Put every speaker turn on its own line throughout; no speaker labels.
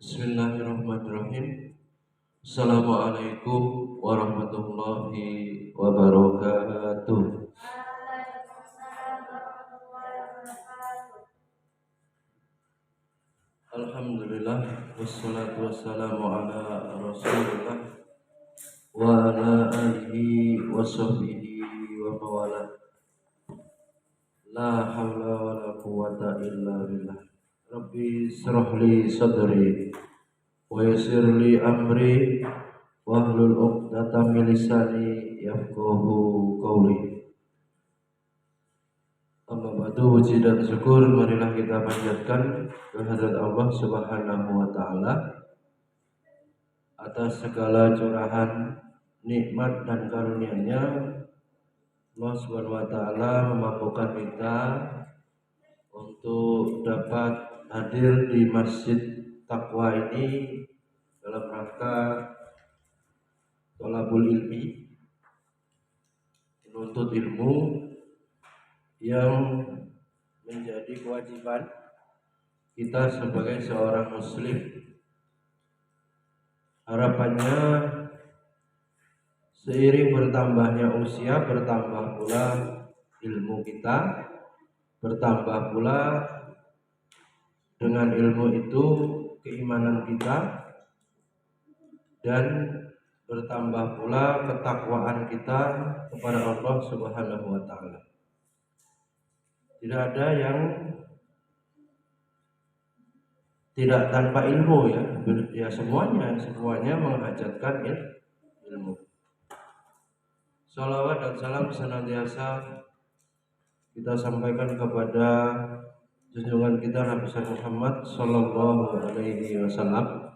Bismillahirrahmanirrahim. Assalamualaikum warahmatullahi wabarakatuh. Alhamdulillah wassalatu wassalamu ala Rasulillah wa ala alihi wa sahbihi wa mawala. La haula wa la quwwata illa billah. Rabbi israh li sadri wa yassir li amri wahlul 'uqdatam min lisani yafqahu qawli. Amma ba'du, puji dan syukur marilah kita panjatkan kehadirat Allah Subhanahu wa taala atas segala curahan nikmat dan karunia-Nya. Allah Subhanahu wa taala memampukan kita untuk dapat hadir di Masjid Taqwa ini dalam rangka thalabul ilmi, menuntut ilmu yang menjadi kewajiban kita sebagai seorang muslim. Harapannya seiring bertambahnya usia, bertambah pula ilmu kita, bertambah pula dengan ilmu itu keimanan kita, dan bertambah pula ketakwaan kita kepada Allah Subhanahu wa taala. Tidak ada yang tidak tanpa ilmu, ya semuanya menghajatkan ilmu. Salawat dan salam senantiasa kita sampaikan kepada junjungan kita Nabi Muhammad Sallallahu Alaihi Wasallam,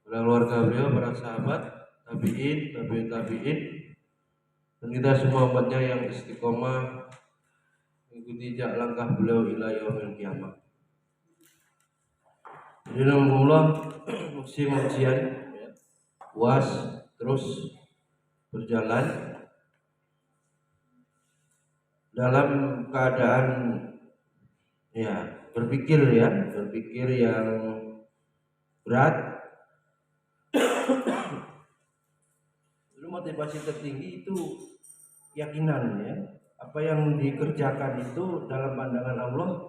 keluarga beliau, para sahabat, tabiin, dan kita semua umatnya yang istiqomah mengikuti jejak langkah beliau ila yaumil qiyamah. Jadi alhamdulillah musim ujian UAS terus berjalan dalam keadaan berpikir yang berat. Motivasi tertinggi itu keyakinan, apa yang dikerjakan itu dalam pandangan Allah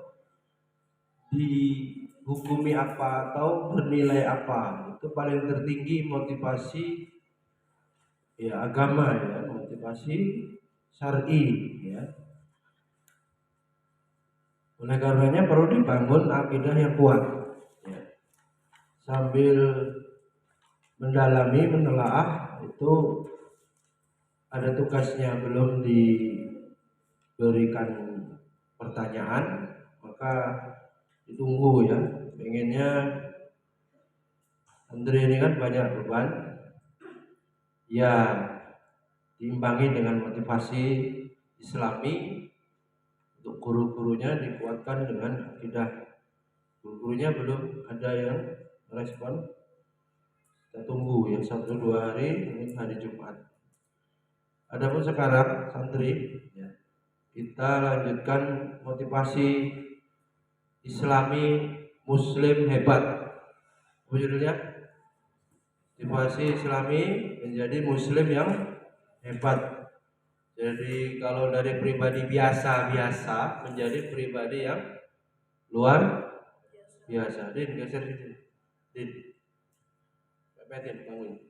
dihukumi apa atau bernilai apa, itu paling tertinggi motivasi agama, motivasi syar'i, Oleh karenanya perlu dibangun akidah yang kuat, sambil mendalami, menelaah. Itu ada tugasnya, belum diberikan pertanyaan maka ditunggu, pengennya santri ini kan banyak beban, diimbangi dengan motivasi islami. Untuk guru-gurunya dikuatkan dengan akidah. Guru-gurunya belum ada yang respon, kita tunggu 1-2 hari, ini hari Jumat. Adapun sekarang santri, kita lanjutkan motivasi islami muslim hebat. Judulnya motivasi islami menjadi muslim yang hebat. Jadi kalau dari pribadi biasa menjadi pribadi yang luar biasa. Din, geser sini. Din, pepetin, bangun.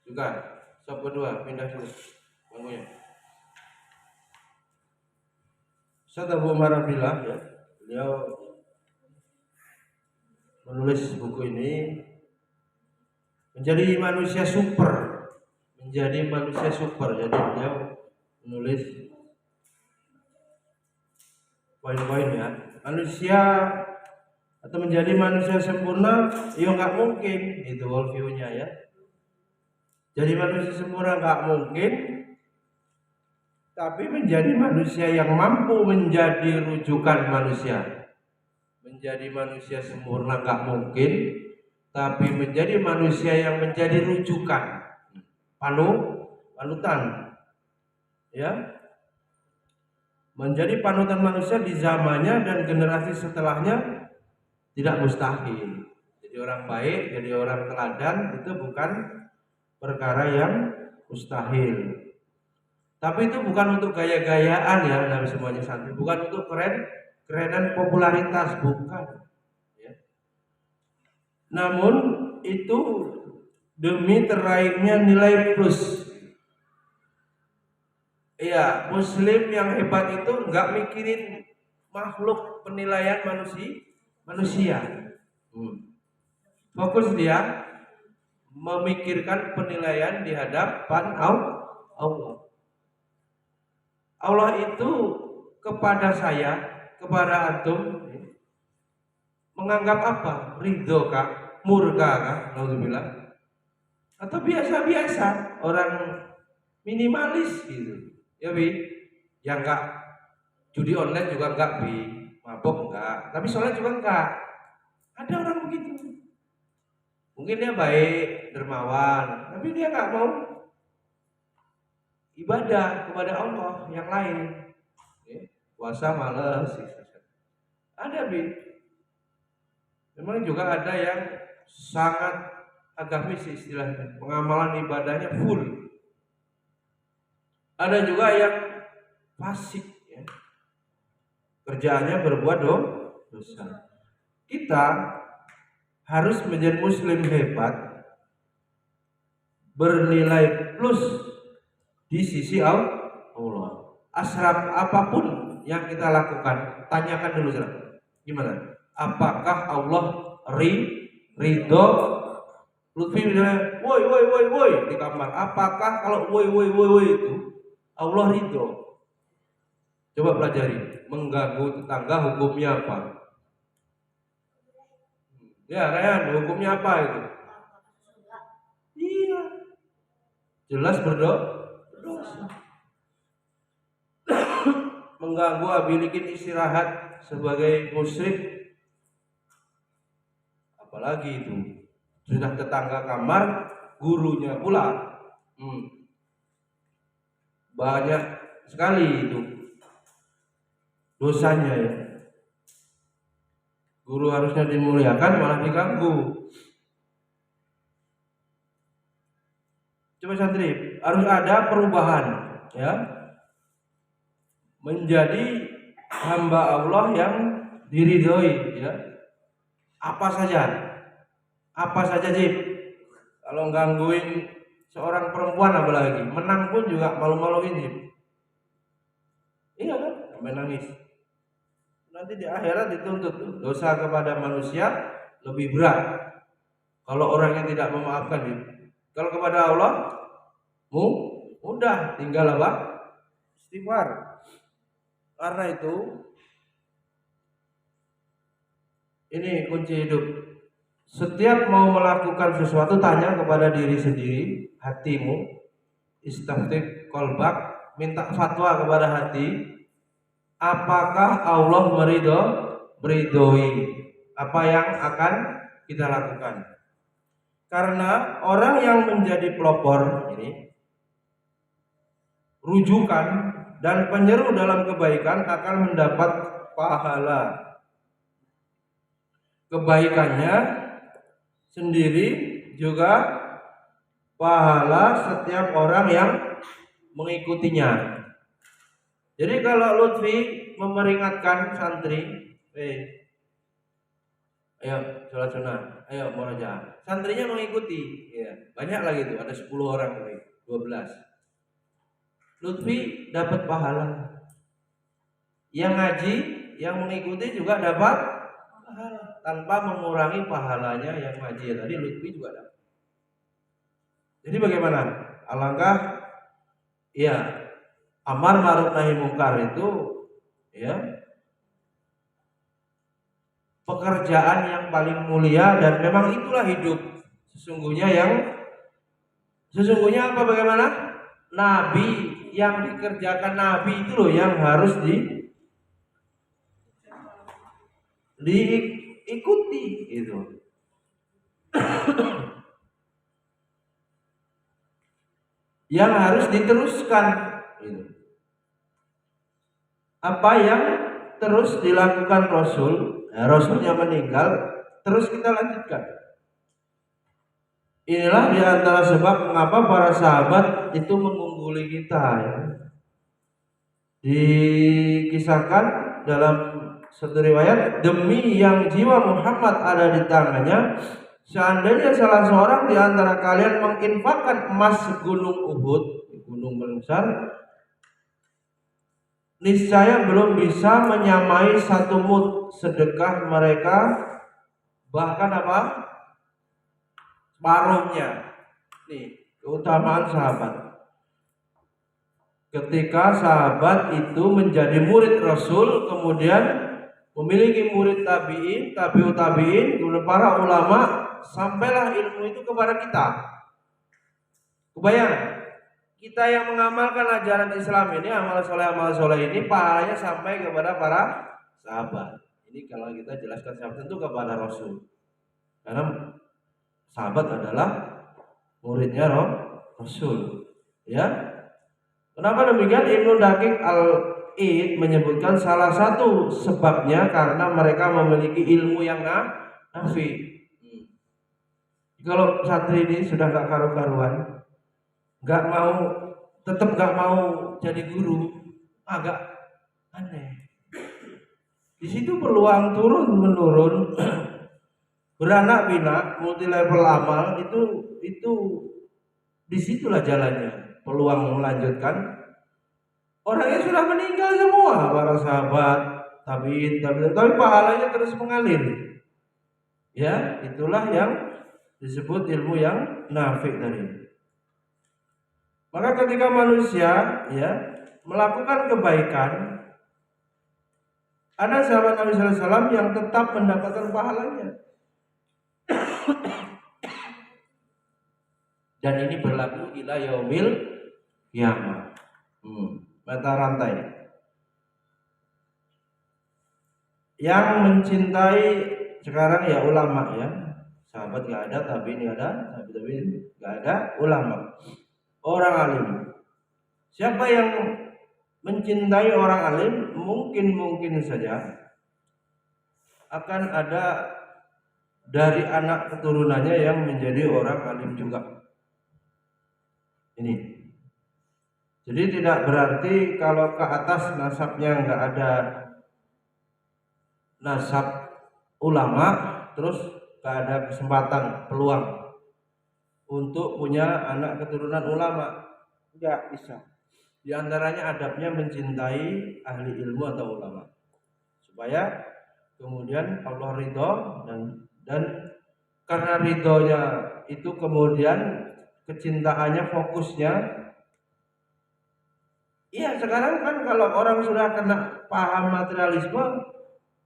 Juga, sop kedua, pindah dulu, bangunnya. Ustaz Abu Umar Abdillah, beliau menulis buku ini menjadi manusia super. Jadi beliau menulis poin-poin, manusia atau menjadi manusia sempurna nggak mungkin, itu worldview-nya, Jadi manusia sempurna nggak mungkin, tapi menjadi manusia yang mampu menjadi rujukan manusia. Menjadi manusia sempurna nggak mungkin, tapi menjadi manusia yang menjadi rujukan, panutan, menjadi panutan manusia di zamannya dan generasi setelahnya, tidak mustahil. Jadi orang baik, jadi orang teladan itu bukan perkara yang mustahil. Tapi itu bukan untuk gaya-gayaan ya, Nabi semuanya santri, bukan untuk kerenan popularitas, bukan. Ya. Namun itu demi teraihnya nilai plus. Iya, Muslim yang hebat itu nggak mikirin makhluk penilaian manusia. Fokus dia memikirkan penilaian di hadapan Allah. Allah itu kepada saya, kepada antum menganggap apa? Ridho kah? Murka kah? Alhamdulillah. Atau biasa-biasa, orang minimalis gitu. Ya Bi, yang enggak judi online juga enggak Bi, mabok enggak, tapi sholat juga enggak. Ada orang begitu. Mungkin dia baik, dermawan, tapi dia enggak mau ibadah kepada Allah yang lain. Puasa males. Ada Bi. Memang juga ada yang sangat agamis istilahnya, pengamalan ibadahnya full. Ada juga yang fasik, ya. Kerjaannya berbuat dosa. Kita harus menjadi muslim hebat, bernilai plus di sisi Allah. Asraf apapun yang kita lakukan, tanyakan dulu sekarang. Gimana? Apakah Allah ridho? Lutfi bilang, woi di kamar. Apakah kalau woi itu Allah ridho? Coba pelajari. Mengganggu tetangga hukumnya apa? Ya, Ryan, hukumnya apa itu? Iya. Jelas berdosa. Mengganggu abilikin istirahat sebagai musyrik. Apalagi itu. Sudah tetangga kamar, gurunya pula. Banyak sekali itu dosanya ya. Guru harusnya dimuliakan malah diganggu. Coba santri, harus ada perubahan ya. Menjadi hamba Allah yang diridhoi ya. Apa saja Jib. Kalau gangguin seorang perempuan apalagi, menang pun juga malu-maluin Jib. Iya kan? Sampai nangis. Nanti di akhirat dituntut dosa kepada manusia lebih berat kalau orang yang tidak memaafkan Jib. Kalau kepada Allah mudah, tinggal apa? Istighfar. Karena itu ini kunci hidup. Setiap mau melakukan sesuatu, tanya kepada diri sendiri, hatimu, istaftik kolbak, minta fatwa kepada hati, apakah Allah meridhoi apa yang akan kita lakukan. Karena orang yang menjadi pelopor ini, rujukan dan penyeru dalam kebaikan akan mendapat pahala. Kebaikannya sendiri juga pahala setiap orang yang mengikutinya. Jadi kalau Lutfi memperingatkan santri, ayo sholat sunnah, ayo murojaah, santrinya mengikuti, ya banyak lagi tuh, ada 10 orang, 12. Lutfi dapat pahala. Yang ngaji, yang mengikuti juga dapat pahala tanpa mengurangi pahalanya yang ngaji tadi. Lutfi juga dapat. Jadi bagaimana? Alangkah ya amar ma'ruf nahi mungkar itu ya pekerjaan yang paling mulia, dan memang itulah hidup sesungguhnya apa, bagaimana? Nabi yang dikerjakan Nabi itu loh yang harus diikuti gitu. Yang harus diteruskan gitu. Apa yang terus dilakukan Rasul Rasulnya meninggal, terus kita lanjutkan. Inilah di antara sebab mengapa para sahabat itu mengungguli kita ya. Dikisahkan dalam satu riwayat, demi yang jiwa Muhammad ada di tangannya, seandainya salah seorang di antara kalian menginfakkan emas gunung Uhud, gunung besar, niscaya belum bisa menyamai satu mud sedekah mereka, bahkan apa? Separuhnya. Nih, keutamaan sahabat. Ketika sahabat itu menjadi murid Rasul, kemudian memiliki murid tabi'in, tabi'ut tabi'in, kemudian para ulama, sampailah ilmu itu kepada kita. Kebayang, kita yang mengamalkan ajaran Islam ini, amal soleh ini, pahalanya sampai kepada para sahabat. Ini kalau kita jelaskan sahabat tentu kepada Rasul, karena sahabat adalah muridnya Rasul, ya. Kenapa demikian? Ibnu Daqiq Al-Id menyebutkan salah satu sebabnya karena mereka memiliki ilmu yang nafi. Kalau santri ini sudah gak karu-karuan, tetap gak mau jadi guru, agak aneh. Di situ peluang turun menurun, beranak pinak, multi level amal itu disitulah jalannya. Peluang melanjutkan, orangnya sudah meninggal semua para sahabat tabiin, tapi pahalanya terus mengalir. Ya, itulah yang disebut ilmu yang nafi tadi. Maka ketika manusia ya melakukan kebaikan, ada sahabat Nabi Sallallahu Alaihi Wasallam yang tetap mendapatkan pahalanya. Dan ini berlaku ila yaumil kiamat. Mata rantai. Yang mencintai sekarang ya ulama ya. Sahabat gak ada, tabiin gak ada, tabiin gak ada, ulama. Orang alim. Siapa yang mencintai orang alim, mungkin saja akan ada dari anak keturunannya yang menjadi orang alim juga. Ini. Jadi tidak berarti kalau ke atas nasabnya nggak ada nasab ulama, terus nggak ada kesempatan peluang untuk punya anak keturunan ulama. Nggak bisa. Di antaranya adabnya mencintai ahli ilmu atau ulama, supaya kemudian Allah ridho dan karena ridhonya itu kemudian kecintaannya fokusnya. Iya, sekarang kan kalau orang sudah kena paham materialisme,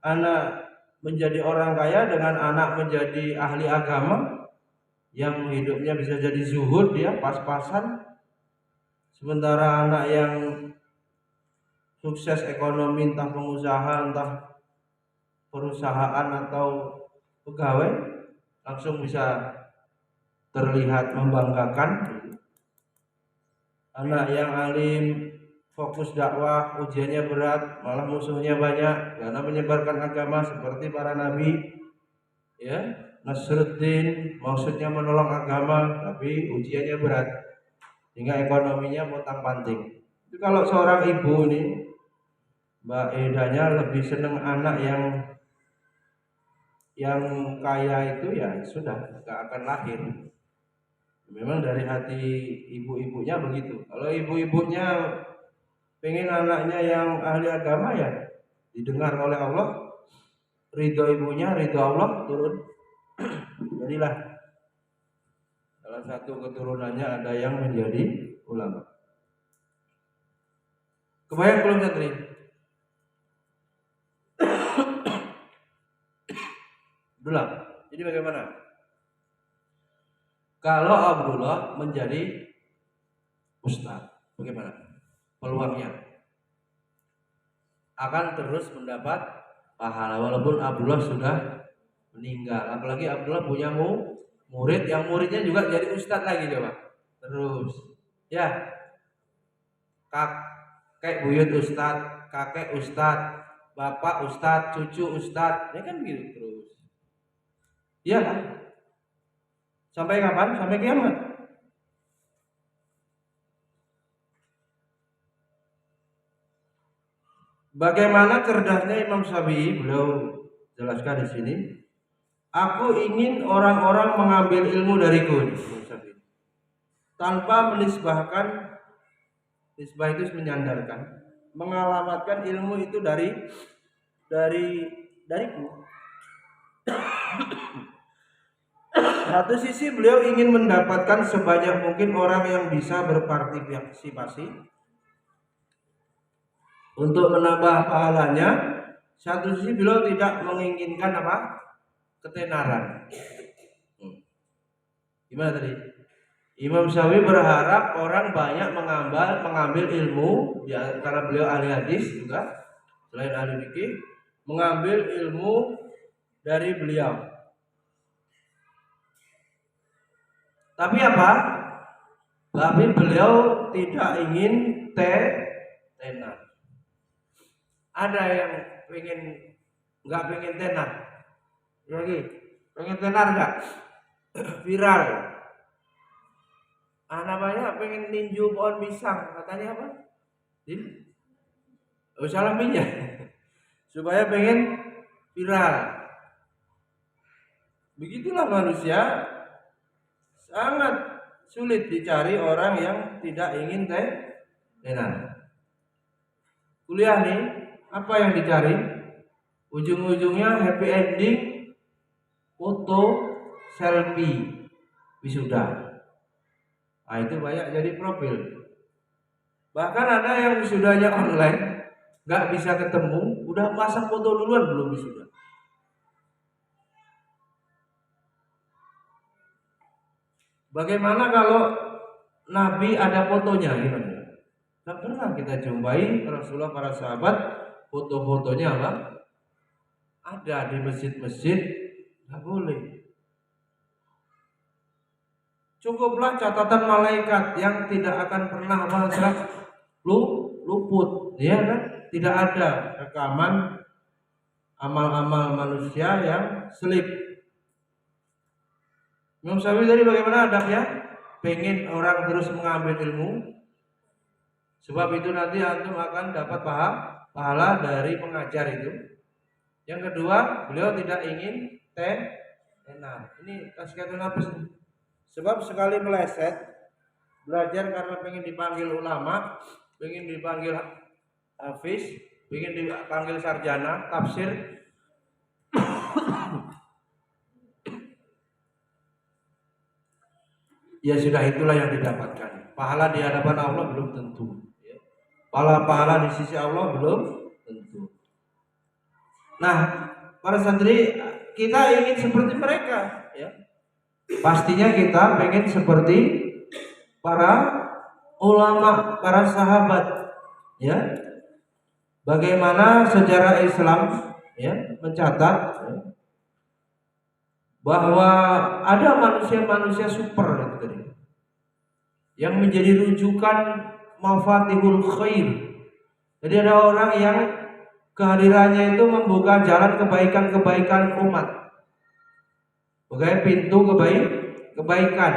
anak menjadi orang kaya dengan anak menjadi ahli agama yang hidupnya bisa jadi zuhud, dia pas-pasan. Sementara anak yang sukses ekonomi, entah pengusaha, entah perusahaan atau pegawai, langsung bisa terlihat membanggakan. Anak yang alim fokus dakwah, ujiannya berat, malah musuhnya banyak karena menyebarkan agama seperti para nabi. Ya, Nasruddin maksudnya menolong agama, tapi ujiannya berat hingga ekonominya pontang-panting. Itu kalau seorang ibu nih, Mbak Edanya lebih seneng anak yang kaya itu ya sudah gak akan lahir. Memang dari hati ibu-ibunya begitu. Kalau ibu-ibunya pengen anaknya yang ahli agama, ya didengar oleh Allah, ridho ibunya, ridho Allah turun. Jadilah salah satu keturunannya ada yang menjadi ulama. Kebayang belum santri? Belum. Jadi bagaimana? Kalau Abdullah menjadi ustaz, bagaimana? Peluangnya akan terus mendapat pahala walaupun Abdullah sudah meninggal. Apalagi Abdullah punya murid yang muridnya juga jadi ustadz lagi, coba. Terus ya kakek buyut ustadz, kakek ustadz, bapak ustadz, cucu ustadz, ya kan gitu terus. Iya kan? Sampai kapan? Sampai kiamat. Bagaimana cerdasnya Imam Syafi'i? Beliau jelaskan di sini. Aku ingin orang-orang mengambil ilmu dariku, Imam Syafi'i. Tanpa menisbahkan, nisbah itu menyandarkan, mengalamatkan ilmu itu dariku. Satu sisi beliau ingin mendapatkan sebanyak mungkin orang yang bisa berpartisipasi untuk menambah pahalanya. Satu sisi beliau tidak menginginkan ketenaran. Gimana tadi? Imam Syafi'i berharap orang banyak mengambil ilmu, ya, karena beliau ahli hadis juga, selain ahli fikih, mengambil ilmu dari beliau. Tapi Tapi beliau tidak ingin tenar. Ada yang nggak pengen tenar, lagi pengen tenar nggak? Viral. Namanya pengen ninju pohon pisang, katanya apa? Salah minyak. Supaya pengen viral. Begitulah manusia, sangat sulit dicari orang yang tidak ingin tenar. Kuliah nih, apa yang dicari? Ujung-ujungnya happy ending, foto, selfie, wisuda. Itu banyak jadi profil. Bahkan ada yang wisudanya online, nggak bisa ketemu, udah pasang foto duluan belum wisuda. Bagaimana kalau Nabi ada fotonya, gimana? Tak pernah kita jumpai Rasulullah, para sahabat, foto-fotonya ada di masjid-masjid, nggak boleh. Cukuplah catatan malaikat yang tidak akan pernah luput, ya kan? Tidak ada rekaman amal-amal manusia yang selip. Imam Syafi'i tadi bagaimana adabnya? Pengen orang terus mengambil ilmu, sebab itu nanti antum akan dapat pahala dari pengajar itu. Yang kedua, beliau tidak ingin tenar. Ini tazkiyatun nafs. Sebab sekali meleset, belajar karena pengen dipanggil ulama, pengen dipanggil hafiz, pengen dipanggil sarjana tafsir, ya sudah, itulah yang didapatkan. Pahala di hadapan Allah belum tentu. Pahala di sisi Allah belum tentu. Nah, para santri, kita ingin seperti mereka, ya. Pastinya kita pengen seperti para ulama, para sahabat, ya. Bagaimana sejarah Islam, ya, mencatat, ya, bahwa ada manusia-manusia super tadi, yang menjadi rujukan mafatihul khair. Jadi ada orang yang kehadirannya itu membuka jalan kebaikan-kebaikan umat, sebagai pintu kebaikan,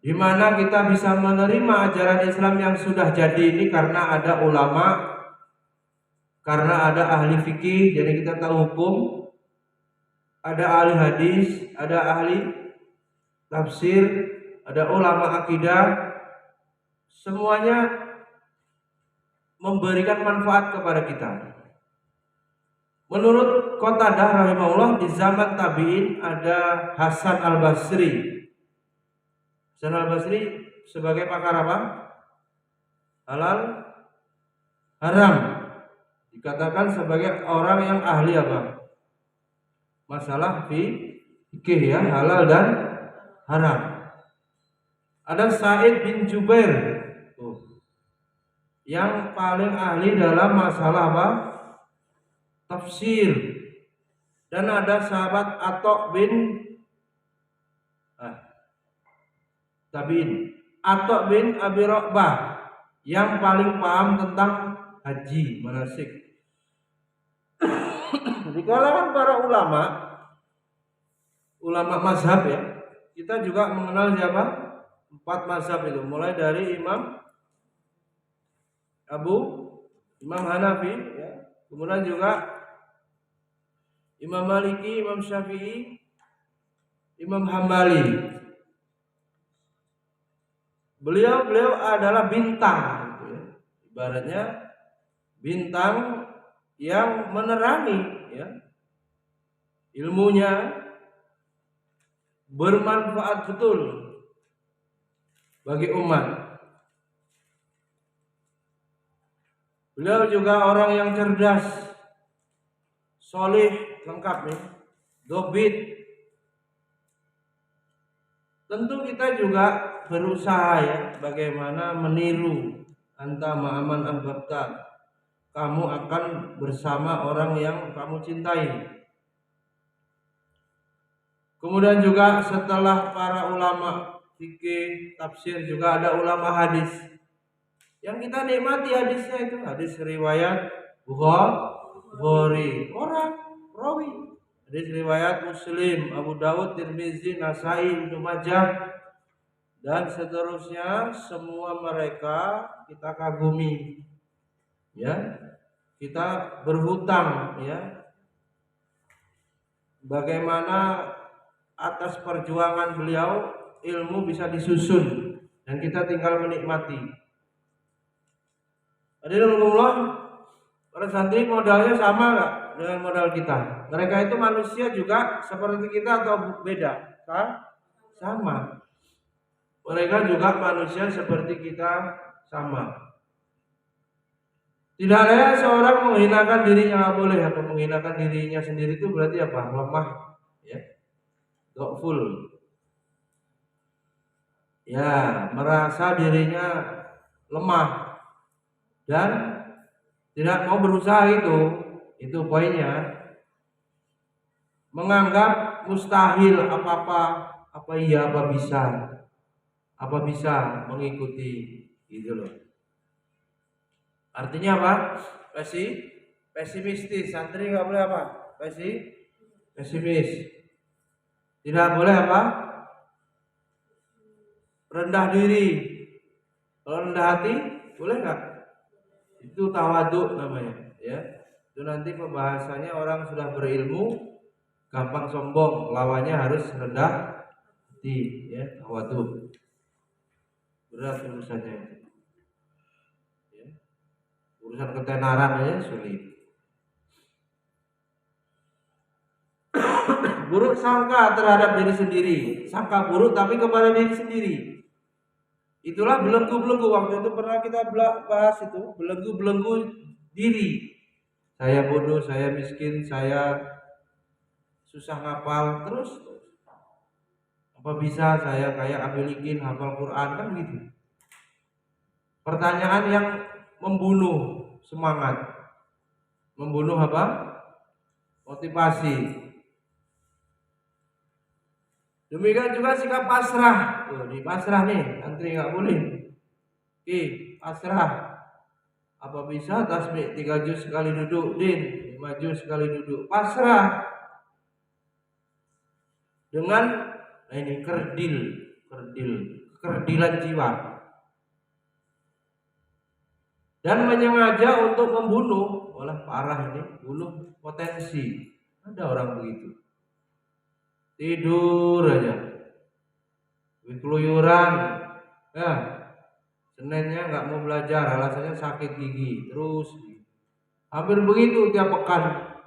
di mana kita bisa menerima ajaran Islam yang sudah jadi ini karena ada ulama, karena ada ahli fikih, jadi kita tahu hukum, ada ahli hadis, ada ahli tafsir, ada ulama akidah, semuanya memberikan manfaat kepada kita. Menurut Qatadah rahimahullah, di zaman tabi'in ada Hasan al-Basri. Hasan al-Basri sebagai pakar apa? Halal, haram. Dikatakan sebagai orang yang ahli apa? Masalah fikih, ya, halal dan haram. Ada Sa'id bin Jubair, yang paling ahli dalam masalah apa? Tafsir. Dan ada sahabat Atta bin Tabi'in, Atta bin Abi Rabah, yang paling paham tentang haji, manasik. Di kalangan para ulama mazhab ya, kita juga mengenal siapa? 4 mazhab itu, mulai dari Imam Hanafi ya, kemudian juga Imam Maliki, Imam Syafi'i, Imam Hambali. Beliau adalah bintang gitu ya. Ibaratnya bintang yang menerangi ya. Ilmunya bermanfaat betul bagi umat. Beliau juga orang yang cerdas, solih, lengkap nih, dobit. Tentu kita juga berusaha ya, bagaimana meniru anta ma'aman ahbabta. Kamu akan bersama orang yang kamu cintai. Kemudian juga setelah para ulama fikih, tafsir, juga ada ulama hadis. Yang kita nikmati hadisnya itu hadis riwayat Bukhari, orang rawi. Hadis riwayat Muslim, Abu Dawud, Tirmizi, Nasai, Ibnu Majah dan seterusnya, semua mereka kita kagumi. Ya. Kita berhutang ya. Bagaimana atas perjuangan beliau ilmu bisa disusun dan kita tinggal menikmati. Alhamdulillah, para santri modalnya sama nggak dengan modal kita? Mereka itu manusia juga seperti kita atau beda? Sama. Mereka juga manusia seperti kita, sama. Tidak ada seorang menghinakan dirinya, nggak boleh. Atau menghinakan dirinya sendiri itu berarti apa? Lemah, ya, full. Ya, merasa dirinya lemah dan tidak mau berusaha itu poinnya. Menganggap mustahil apa iya apa bisa mengikuti gitu loh. Artinya apa? Pesimistis. Santri nggak boleh apa? Pesimis. Tidak boleh apa? Rendah diri. Kalau rendah hati boleh nggak? Itu tawadhu namanya ya. Itu nanti pembahasannya orang sudah berilmu gampang sombong, lawannya harus rendah hati ya, tawadhu. Berat urusannya ya. Urusan ketenaran aja sulit. Buruk sangka terhadap diri sendiri, sangka buruk tapi kepada diri sendiri. Itulah belenggu-belenggu. Waktu itu pernah kita bahas itu, belenggu-belenggu diri. Saya bodoh, saya miskin, saya susah ngapal, terus apa bisa saya kayak Abilikin hafal Quran, kan gitu. Pertanyaan yang membunuh semangat, membunuh apa? Motivasi. Demikian juga sikap pasrah. Tuh, di pasrah nih, santri nggak boleh. Pasrah. Apa bisa tasbih 3 juz sekali duduk, 5 juz sekali duduk. Pasrah. Dengan ini kerdilan jiwa. Dan menyengaja untuk membunuh, oleh parah ini, bunuh potensi. Ada orang begitu. Tidur aja, keluyuran, ya, Seninnya nggak mau belajar, alasannya sakit gigi, terus hampir begitu tiap pekan.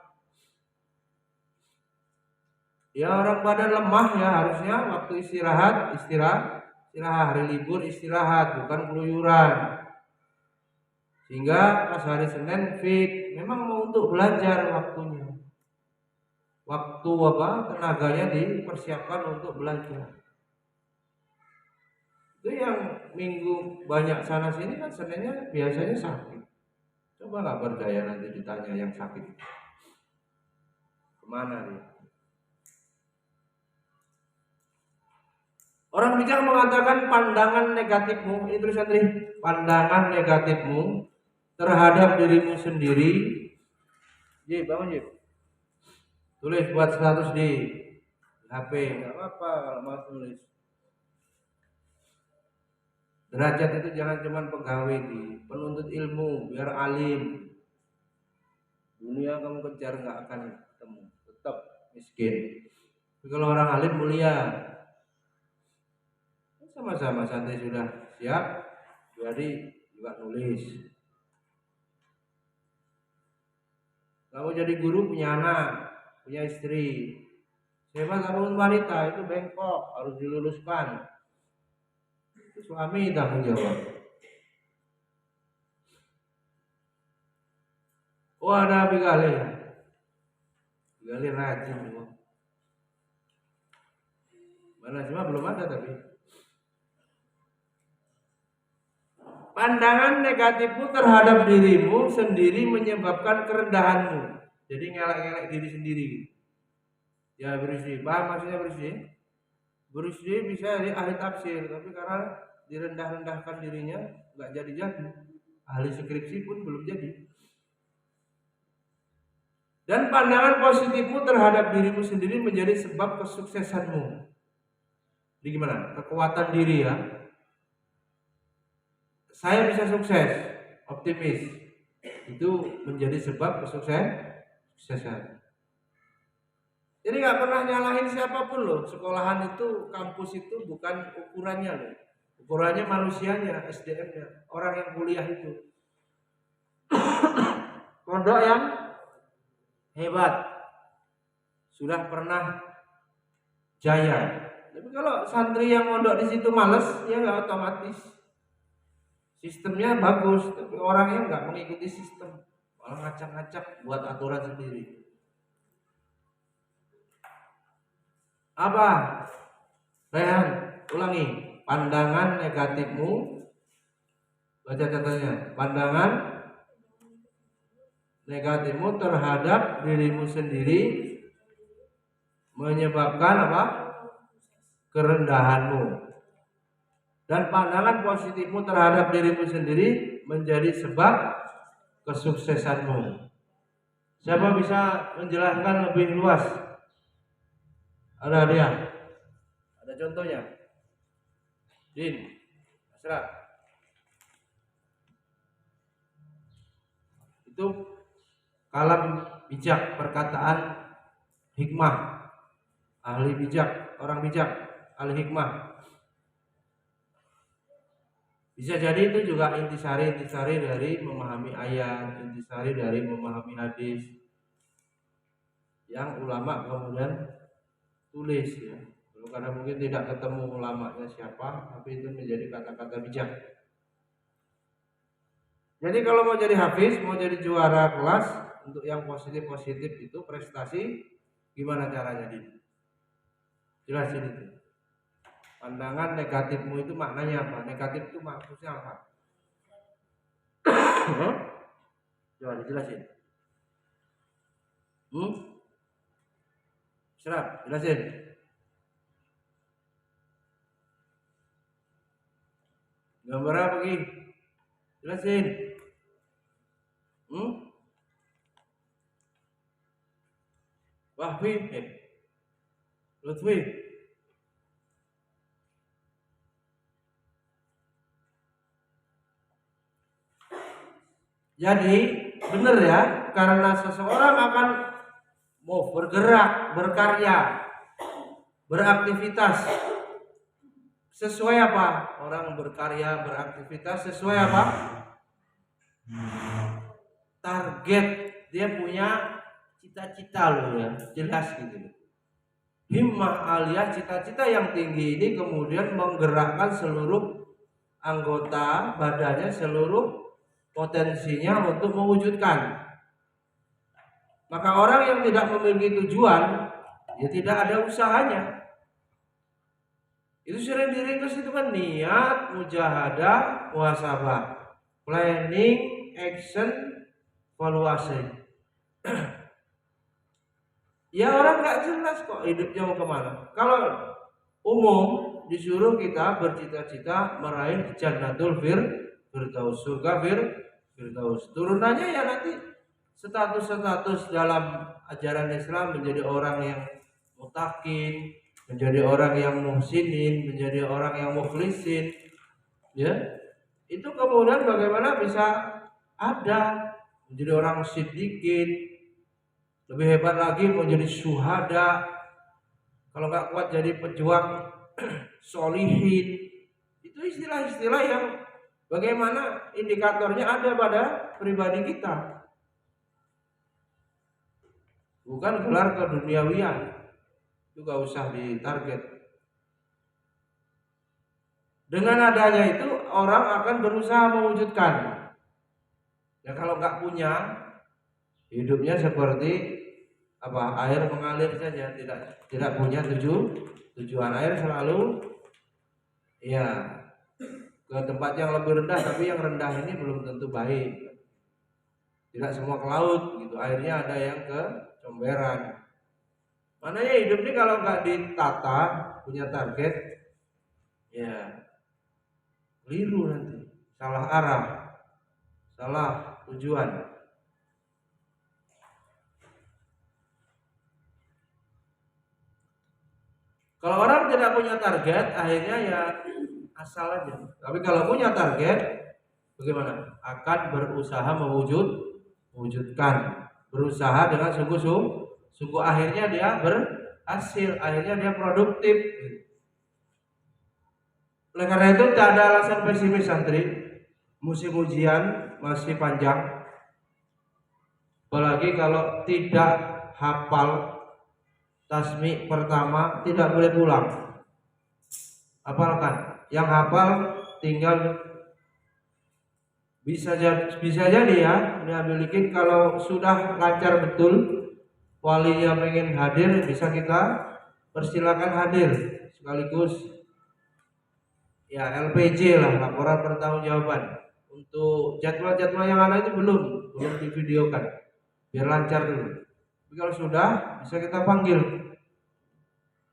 Ya orang badan lemah ya, harusnya waktu istirahat, hari libur istirahat, bukan keluyuran. Sehingga pas hari Senin fit, memang mau untuk belajar waktunya. Waktu tenaganya dipersiapkan untuk belajar. Itu yang minggu banyak sana sini kan Seninnya biasanya sakit. Coba nggak berdaya nanti ditanya yang sakit kemana dia. Orang bijak mengatakan pandangan negatifmu, ini tulisan nih, pandangan negatifmu terhadap dirimu sendiri. Jib, bangun Jib. Tulis buat status di HP, nggak apa-apa kalau mau tulis. Derajat itu jangan cuma pegawai di penuntut ilmu, biar alim. Dunia kamu kejar nggak akan ketemu, tetap miskin. Tapi kalau orang alim mulia, sama-sama santai sudah siap, jadi juga nulis. Kamu jadi guru punya anak, punya istri. Siapa kamu wanita itu bengkok, harus diluluskan. Itu suami tanggung jawab. Oh ada Bigale ya? Bigale rajin semua. Mana cuma belum ada tapi. Pandangan negatifmu terhadap dirimu sendiri menyebabkan kerendahanmu. Jadi ngelak-ngelak diri sendiri. Ya berisi, paham maksudnya berisi? Berisi bisa dari ahli tafsir, tapi karena direndah-rendahkan dirinya nggak jadi-jadi. Ahli skripsi pun belum jadi. Dan pandangan positifmu terhadap dirimu sendiri menjadi sebab kesuksesanmu. Jadi gimana? Kekuatan diri ya. Saya bisa sukses, optimis. Itu menjadi sebab kesuksesan. Jadi nggak pernah nyalahin siapapun loh. Sekolahan itu, kampus itu bukan ukurannya loh. Ukurannya manusianya, SDM-nya, orang yang kuliah itu. Pondok yang hebat, sudah pernah jaya. Tapi kalau santri yang mondok di situ males, ya nggak otomatis. Sistemnya bagus, tapi orangnya nggak mengikuti sistem, malah ngacak-ngacak buat aturan sendiri. Apa? Rehan, ulangi. Pandangan negatifmu, baca catanya. Pandangan negatifmu terhadap dirimu sendiri menyebabkan apa? Kerendahanmu. Dan pandangan positifmu terhadap dirimu sendiri menjadi sebab kesuksesanmu. Siapa bisa menjelaskan lebih luas? Ada dia? Ada contohnya? Din, Asraf. Itu kalam bijak, perkataan hikmah. Ahli bijak, orang bijak, ahli hikmah. Bisa jadi itu juga intisari dari memahami ayat, intisari dari memahami hadis yang ulama kemudian tulis ya. Karena mungkin tidak ketemu ulamanya siapa, tapi itu menjadi kata-kata bijak. Jadi kalau mau jadi hafiz, mau jadi juara kelas untuk yang positif itu prestasi, gimana caranya Din? Jelasin itu. Pandangan negatifmu itu maknanya apa? Negatif itu maksudnya apa? Coba dijelasin. Serap, jelasin. Gambar apa lagi? Jelasin. Wahfi, Lutfi. Jadi benar ya, karena seseorang akan mau bergerak, berkarya, beraktivitas sesuai apa? Orang berkarya, beraktivitas sesuai apa? Target. Dia punya cita-cita loh ya, jelas gitu. Himmah aliyah, cita-cita yang tinggi ini kemudian menggerakkan seluruh anggota badannya, seluruh potensinya untuk mewujudkan. Maka orang yang tidak memiliki tujuan, ya tidak ada usahanya. Itu sering diringkas itu kan niat, mujahadah, muhasabah, planning, action, valuasi. Ya orang nggak jelas kok hidupnya mau kemana. Kalau umum disuruh kita bercita-cita meraih jannatul firdaus, surga Firdaus. Turunannya ya nanti status-status dalam ajaran Islam menjadi orang yang mutakin, menjadi orang yang muhsinin, menjadi orang yang mukhlisin, ya. Itu kemudian bagaimana bisa ada menjadi orang siddiqin, lebih hebat lagi menjadi syuhada, kalau nggak kuat jadi pejuang solihin. Itu istilah-istilah yang bagaimana indikatornya ada pada pribadi kita, bukan gelar keduniawian. Itu gak usah ditarget. Dengan adanya itu orang akan berusaha mewujudkan. Ya kalau nggak punya, hidupnya seperti air mengalir saja, tidak punya tujuan. Air selalu ya ke tempat yang lebih rendah, tapi yang rendah ini belum tentu baik. Tidak semua ke laut gitu, airnya ada yang ke comberan. Makanya hidup ini kalau nggak ditata, punya target, ya keliru nanti, salah arah, salah tujuan. Kalau orang tidak punya target, akhirnya ya asal aja. Tapi kalau punya target, bagaimana? Akan berusaha mewujudkan, berusaha dengan sungguh-sungguh, akhirnya dia berhasil, akhirnya dia produktif. Oleh karena itu tidak ada alasan pesimis santri. Musim ujian masih panjang, apalagi kalau tidak hafal tasmi pertama tidak boleh pulang. Hafalkan. Yang hafal tinggal bisa jadi ya dia milikin. Kalau sudah lancar betul, walinya pengen hadir, bisa kita persilakan hadir sekaligus ya LPJ lah, laporan pertanggungjawaban. Untuk jadwal-jadwal yang ada itu belum divideokan biar lancar dulu. Tapi kalau sudah bisa kita panggil.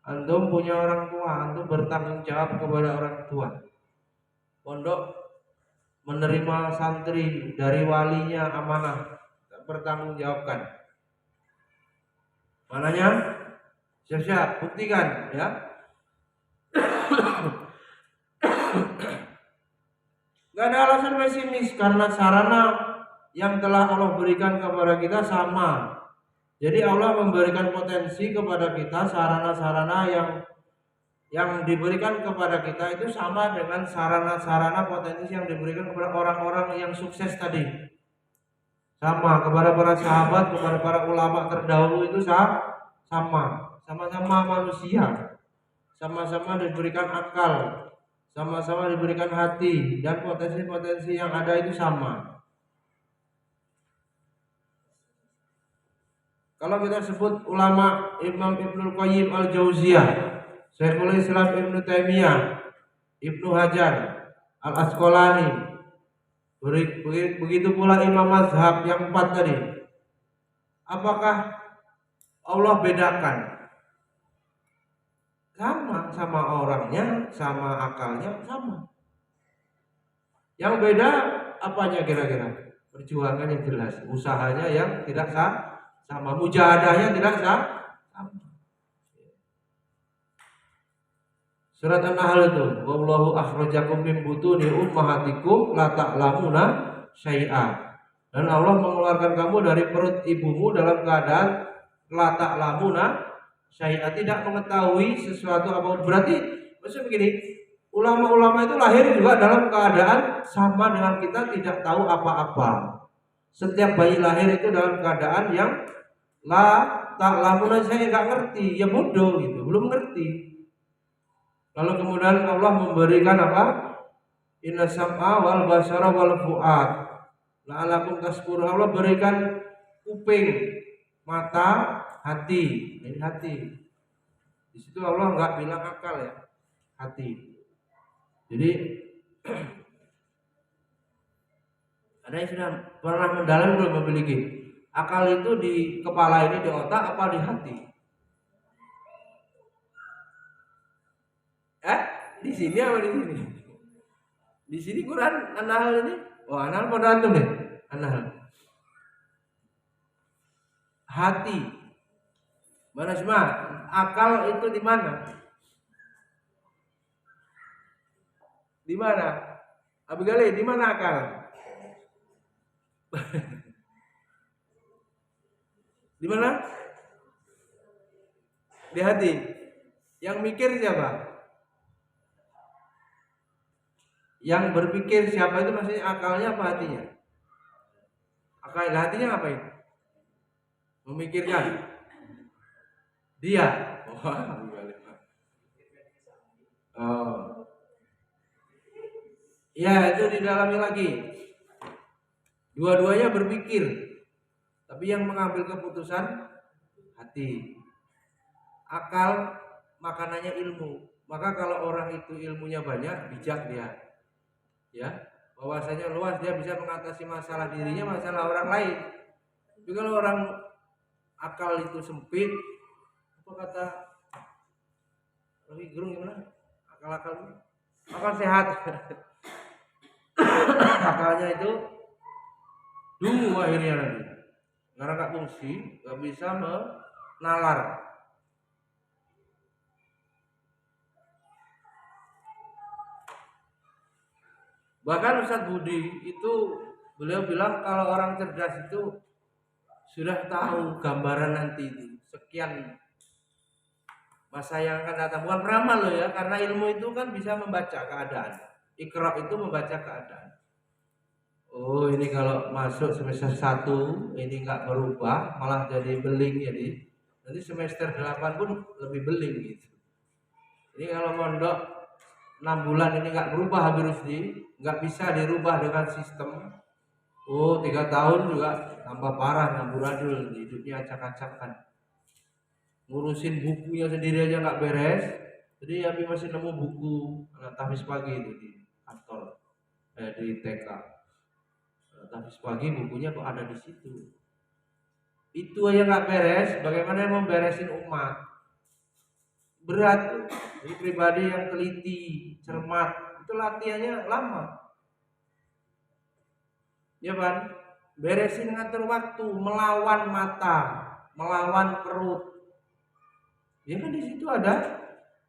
Antum punya orang tua, antum bertanggung jawab kepada orang tua. Pondok menerima santri dari walinya amanah, bertanggung jawabkan. Mananya? Siap-siap, buktikan ya. Gak ada alasan pesimis karena sarana yang telah Allah berikan kepada kita sama. Jadi Allah memberikan potensi kepada kita, sarana-sarana yang diberikan kepada kita itu sama dengan sarana-sarana potensi yang diberikan kepada orang-orang yang sukses tadi. Sama kepada para sahabat, kepada para ulama terdahulu itu sama-sama manusia, sama-sama diberikan akal, sama-sama diberikan hati, dan potensi-potensi yang ada itu sama. Kalau kita sebut ulama Imam Ibnul Qayyim Al-Jauziyah, Syekhul Islam Ibnu Taimiyah, Ibnu Hajar Al-Asqalani, begitu pula imam mazhab yang 4 tadi. Apakah Allah bedakan? Sama orangnya, sama akalnya, sama. Yang beda apanya kira-kira? Perjuangannya jelas, usahanya yang tidak sama, mujahadahnya tidak sama. Surat An-Nahl itu, wallahu akhrajakum min butuni ummahatikum la ta'lamuna syai'a. Dan Allah mengeluarkan kamu dari perut ibumu dalam keadaan la ta'lamuna syai'a, tidak mengetahui sesuatu apapun. Berarti maksudnya begini, ulama-ulama itu lahir juga dalam keadaan sama dengan kita, tidak tahu apa-apa. Setiap bayi lahir itu dalam keadaan yang la ta'lamuna syai'a, enggak ngerti, ya bodoh gitu, belum ngerti. Lalu kemudian Allah memberikan apa? Inna sam'a wal basara wal fu'ad la'alakum tashkurun. Allah berikan kuping, mata, hati. Ini hati. Di situ Allah enggak bilang akal ya, hati. Jadi ada yang sudah pernah mendalam belum memiliki akal itu di kepala ini, di otak apa di hati? Di sini apa di sini? Di sini Quran An-Nahl ini. Oh, An-Nahl pada antum nih.
An-Nahl. Hati. Mana semua? Akal itu di mana? Di mana? Abigail, di mana akal? Di mana? Di hati. Yang mikir siapa? Yang berpikir siapa itu maksudnya akalnya apa hatinya? Akal hatinya ngapain? Memikirkan. Dia. Oh. Ya, itu didalami lagi. Dua-duanya berpikir. Tapi yang mengambil keputusan hati. Akal makanannya ilmu. Maka kalau orang itu ilmunya banyak, bijak dia. Ya, bahwasanya luas, dia bisa mengatasi masalah dirinya, masalah orang lain. Tapi kalau orang akal itu sempit, apa kata Rocky Gerung gimana? Akal sehat. Akalnya itu dungu akhirnya nanti. Karena gak fungsi, gak bisa menalar. Bahkan Ustadz Budi itu beliau bilang kalau orang cerdas itu sudah tahu gambaran nanti itu sekian masa yang akan datang. Bukan ramal loh ya, karena ilmu itu kan bisa membaca keadaan. Iqra itu membaca keadaan. Oh, ini kalau masuk semester 1 ini nggak berubah, malah jadi beling, jadi nanti semester 8 pun lebih beling gitu. Ini kalau mondok 6 bulan ini nggak berubah Habib Rusdi, nggak bisa dirubah dengan sistem. Oh, 3 tahun juga tambah parah, ngamburadul, hidupnya acak-acakan. Ngurusin bukunya sendiri aja nggak beres. Jadi Habib masih nemu buku anak tahfiz pagi itu di kantor, di TK. Tahfiz pagi bukunya kok ada di situ. Itu aja nggak beres, bagaimana mau beresin umat? Berat. Ini pribadi yang teliti, cermat, itu latihannya lama. Ya kan? Beresin ngatur waktu, melawan mata, melawan perut. Ya kan di situ ada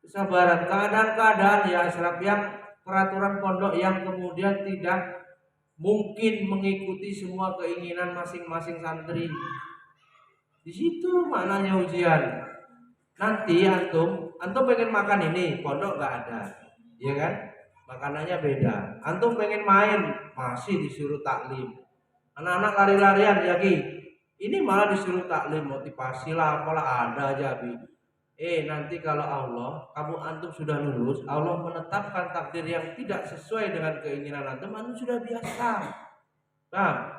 kesabaran, keadaan-keadaan ya Ashraf yang peraturan pondok yang kemudian tidak mungkin mengikuti semua keinginan masing-masing santri. Di situ maknanya ujian. Nanti antum pengen makan ini, pondok nggak ada, ya kan? Makanannya beda. Antum pengen main, masih disuruh taklim. Anak-anak lari-larian, ya Ki. Ini malah disuruh taklim, motivasi lah, apalah ada aja, Bi. Nanti kalau kamu antum sudah lulus, Allah menetapkan takdir yang tidak sesuai dengan keinginan antum sudah biasa. Nah,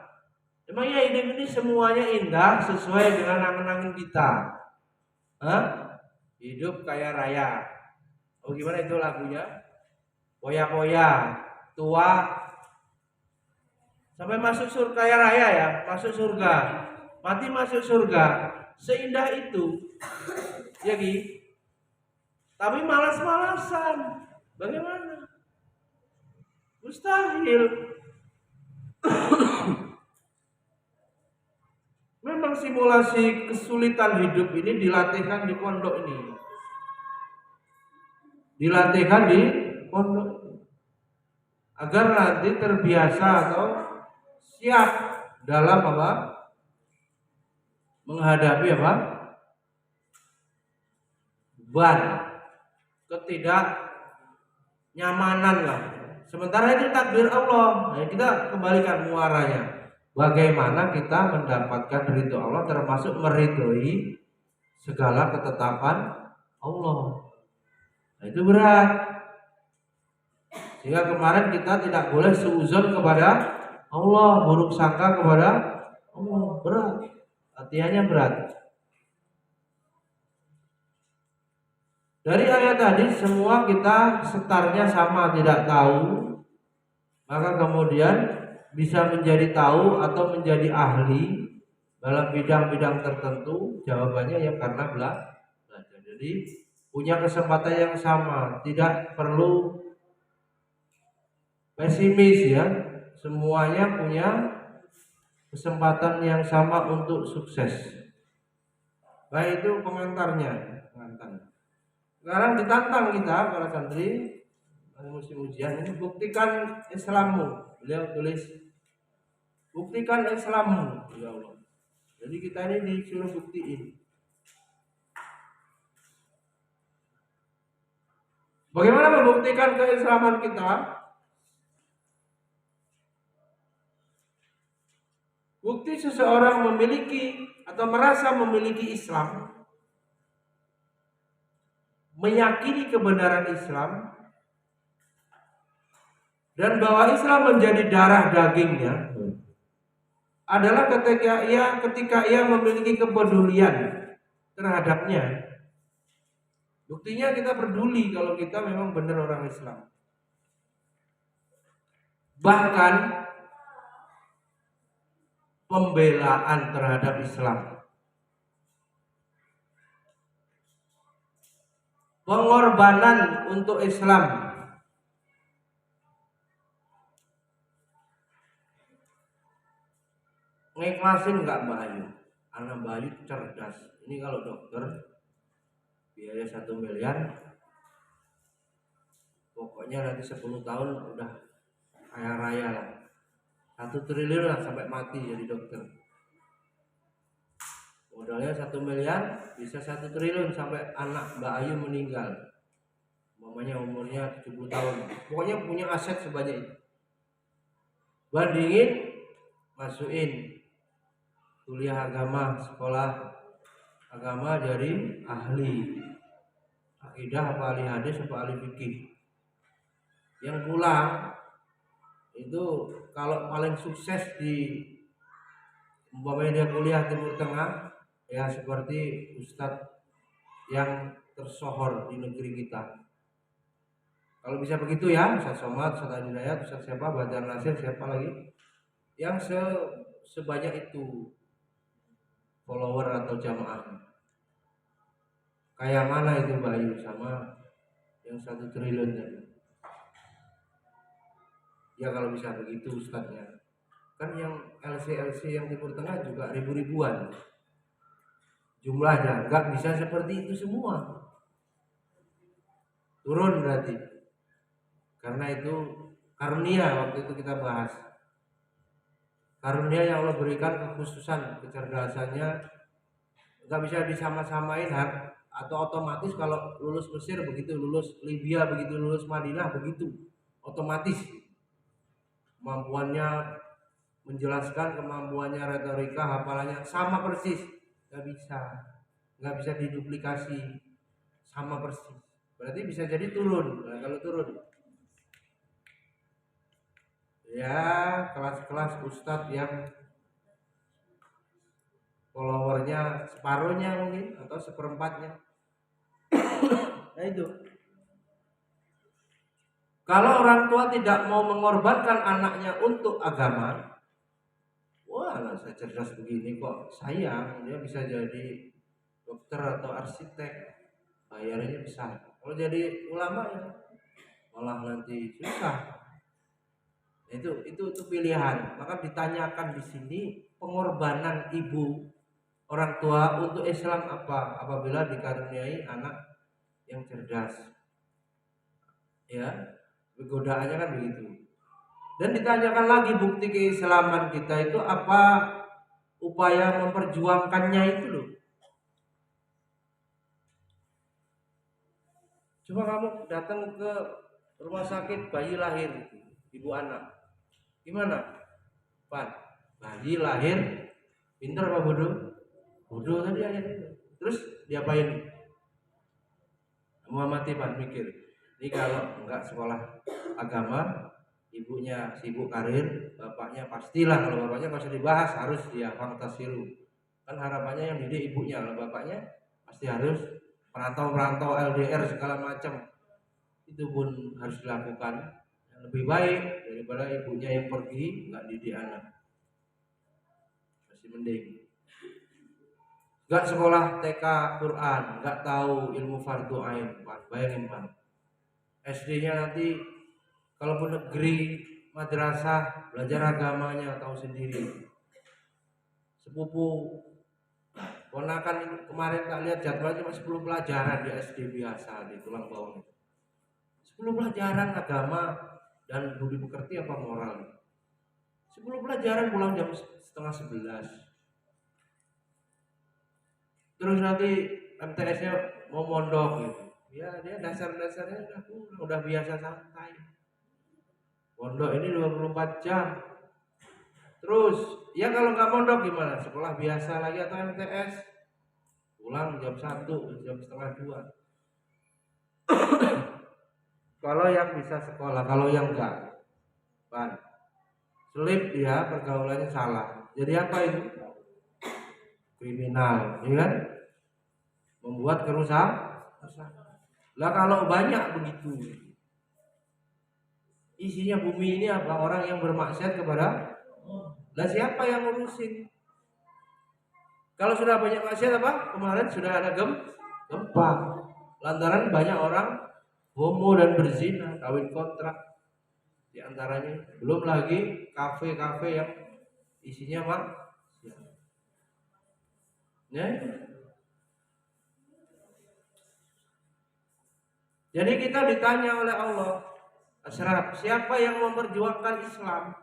emangnya hidup ini semuanya indah sesuai dengan angan-angan kita? Hah? Hidup kaya raya. Oh gimana itu lagunya? Poya-poya, tua, sampai masuk surga kaya raya ya, masuk surga. Mati masuk surga. Seindah itu. Ya Ki. Tapi malas-malasan. Bagaimana? Mustahil. Memang simulasi kesulitan hidup ini dilatihkan di pondok ini. Dilatihkan di pondok agar nanti terbiasa atau siap dalam apa? Menghadapi apa? Beban, ketidaknyamanan lah. Sementara itu takdir Allah. Nah, kita kembalikan muaranya. Bagaimana kita mendapatkan ridho Allah, termasuk meridhoi segala ketetapan Allah. Nah, itu berat. Sehingga kemarin kita tidak boleh suuzon kepada Allah, buruk sangka kepada Allah. Berat. Latihannya berat. Dari ayat tadi semua kita setarnya sama, tidak tahu. Maka kemudian bisa menjadi tahu atau menjadi ahli dalam bidang-bidang tertentu. Jawabannya ya karena belajar. Jadi punya kesempatan yang sama, tidak perlu pesimis ya. Semuanya punya kesempatan yang sama untuk sukses. Baik, itu komentarnya. Sekarang ditantang kita para santri musim ujian ini, buktikan Islammu. Beliau tulis buktikan Islammu, ya Allah. Jadi kita ini disuruh buktiin. Bagaimana membuktikan keislaman kita? Bukti seseorang memiliki atau merasa memiliki Islam, meyakini kebenaran Islam, dan bahwa Islam menjadi darah dagingnya, adalah ketika ia memiliki kepedulian terhadapnya. Buktinya kita peduli kalau kita memang benar orang Islam. Bahkan pembelaan terhadap Islam, pengorbanan untuk Islam, ngiklasin nggak Mbak Ayu? Anak Mbak Ayu cerdas. Ini kalau dokter biaya 1 miliar, pokoknya nanti 10 tahun udah kaya raya lah. 1 triliun lah sampai mati jadi dokter. Modalnya 1 miliar bisa 1 triliun sampai anak Mbak Ayu meninggal. Mamanya umurnya 70 tahun. Pokoknya punya aset sebanyak itu. Bandingin masukin kuliah agama, sekolah agama dari ahli akidah, apa ahli hadis, apa ahli fikih. Yang pulang itu kalau paling sukses di umpamanya dia kuliah Timur Tengah, ya seperti ustadz yang tersohor di negeri kita. Kalau bisa begitu ya, Ustadz Somad, Ustadz Adinayat, Ustadz siapa, Badar Nasir, siapa lagi, yang sebanyak itu follower atau jamaah. Kayak mana itu Mbak Ayu sama yang 1 triliun tadi? Ya kalau bisa begitu ustadznya. Kan yang LC yang Timur Tengah juga ribu-ribuan jumlahnya, nggak bisa seperti itu semua. Turun berarti. Karena itu karunia, waktu itu kita bahas. Karunia yang Allah berikan, kekhususan kecerdasannya nggak bisa disama-samain atau otomatis. Kalau lulus Mesir begitu, lulus Libya begitu, lulus Madinah begitu, otomatis kemampuannya menjelaskan, kemampuannya retorika, hafalannya sama persis. Nggak bisa diduplikasi, sama persis. Berarti bisa jadi turun. Nah, kalau turun ya kelas-kelas ustadz yang followernya separuhnya mungkin atau seperempatnya. Nah itu, kalau orang tua tidak mau mengorbankan anaknya untuk agama, wah anak saya cerdas begini kok sayang, dia bisa jadi dokter atau arsitek, bayarnya besar. Kalau jadi ulama ya malah nanti susah. Itu pilihan. Maka ditanyakan di sini, pengorbanan ibu orang tua untuk Islam apa apabila dikaruniai anak yang cerdas. Ya, godaannya kan begitu. Dan ditanyakan lagi bukti keislaman kita itu apa, upaya memperjuangkannya itu loh. Coba kamu datang ke rumah sakit bayi lahir, ibu anak, gimana? Pan, bayi lahir, pintar apa bodoh? Bodoh tadi ayat itu. Terus diapain? Muhammad Pan mikir, ini kalau enggak sekolah agama, ibunya sibuk karir, bapaknya pastilah, kalau bapaknya masih dibahas harus dia fantasilu. Kan harapannya yang didik ibunya, kalau bapaknya pasti harus perantau LDR segala macam. Itu pun harus dilakukan. Lebih baik daripada ibunya yang pergi nggak didik anak. Masih mending. Nggak sekolah TK Quran, nggak tahu ilmu fardu ain, bayangin Pak. SD-nya nanti kalaupun negeri, madrasah, belajar agamanya tahu sendiri. sepupu ponakan kemarin tak lihat jadwalnya cuma 10 pelajaran di SD biasa di tulang bawang. 10 pelajaran agama dan budi pekerti apa moral. 10 pelajaran pulang jam setengah 11. Terus nanti MTS-nya mau mondok gitu. Ya dia dasar-dasarnya udah biasa santai. Mondok ini 24 jam. Terus ya kalau nggak mondok gimana? Sekolah biasa lagi atau MTS? Pulang jam 1, jam setengah 2. Kalau yang bisa sekolah, kalau yang enggak, pan, selip dia pergaulannya salah. Jadi apa itu? Kriminal, ya kan? Membuat kerusakan. Lah kalau banyak begitu, isinya bumi ini apa? Orang yang bermaksiat kepada. Lah siapa yang ngurusin? Kalau sudah banyak maksiat apa? Kemarin sudah ada gempa. Lantaran banyak orang homo dan berzina, kawin kontrak di antaranya. Belum lagi kafe-kafe yang isinya mah ya. Jadi kita ditanya oleh Allah, Asyraf, siapa yang memperjuangkan Islam?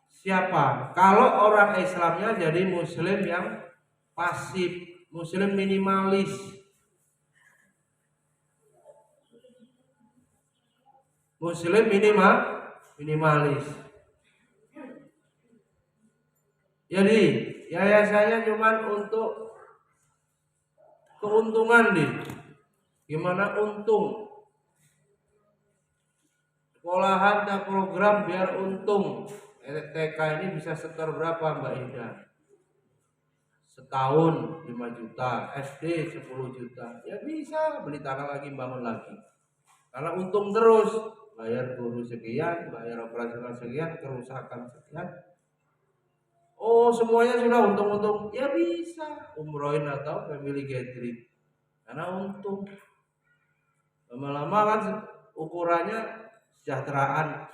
Siapa? Kalau orang Islamnya jadi muslim yang pasif, muslim minimalis. Muslim minimalis. Jadi yayasannya cuma untuk keuntungan nih. Gimana untung? Sekolahan dan program biar untung. TK ini bisa setor berapa Mbak Ida? Setahun 5 juta, SD 10 juta. Ya bisa beli tanah lagi, bangun lagi. Karena untung terus, bayar guru sekian, bayar operasional sekian, kerusakan sekian. Oh semuanya sudah untung-untung. Ya bisa umrohin atau family gathering. Karena untung. Lama-lama kan ukurannya kesejahteraan.